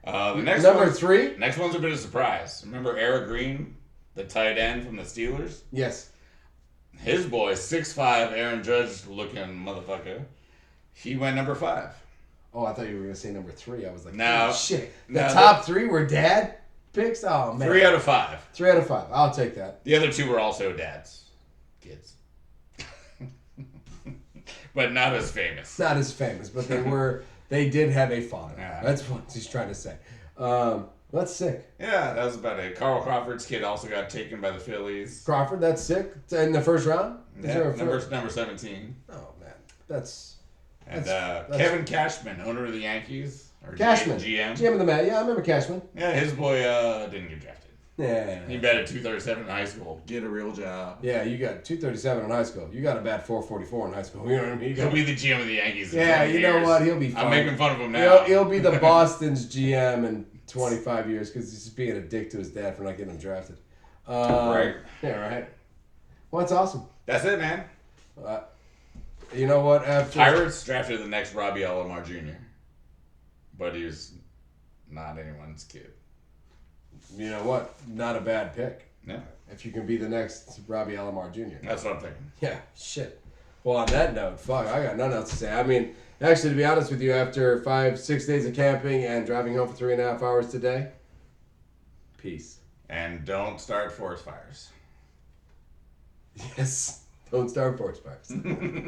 The next Number one, 3. next one's a bit of a surprise. Remember Eric Green, the tight end from the Steelers? Yes. His boy, 6'5", Aaron Judge looking motherfucker. He went number 5. Oh, I thought you were gonna say number 3. I was like, No. oh, shit. The No, top 3 were dad picks. Oh man. 3 out of 5. 3 out of 5. I'll take that. The other 2 were also dads. Kids. But not as famous. Not as famous, but they were. They did have a father. Yeah. That's what he's trying to say. That's sick. Yeah, that was about it. Carl Crawford's kid also got taken by the Phillies. Crawford, that's sick. In the first round. Is Yeah, there a number 17. Oh man, that's And that's- Kevin Cashman, owner of the Yankees. Or Cashman. GM. GM of the Met. Yeah, I remember Cashman. Yeah, his boy didn't get drafted. Yeah. He batted 237 in high school. Get a real job. Yeah, you got 237 in high school. You got a bat 444 in high school. You know what I mean? You He'll got, be the GM of the Yankees. In yeah, 20 you know years. what? He'll be fine. I'm making fun of him now. He'll be the Boston's GM in 25 years because he's just being a dick to his dad for not getting him drafted. Right. Yeah, right. Well, that's awesome. That's it, man. You know what? After Pirates drafted the next Robbie Alomar Jr. But he was not anyone's kid. You know what? Not a bad pick. Yeah. If you can be the next Robbie Alomar Jr. That's what I'm thinking. Yeah, shit. Well, on that note, fuck, I got nothing else to say. I mean, actually, to be honest with you, after 5-6 days of camping and driving home for 3.5 hours today, peace. And don't start forest fires. Yes, don't start forest fires.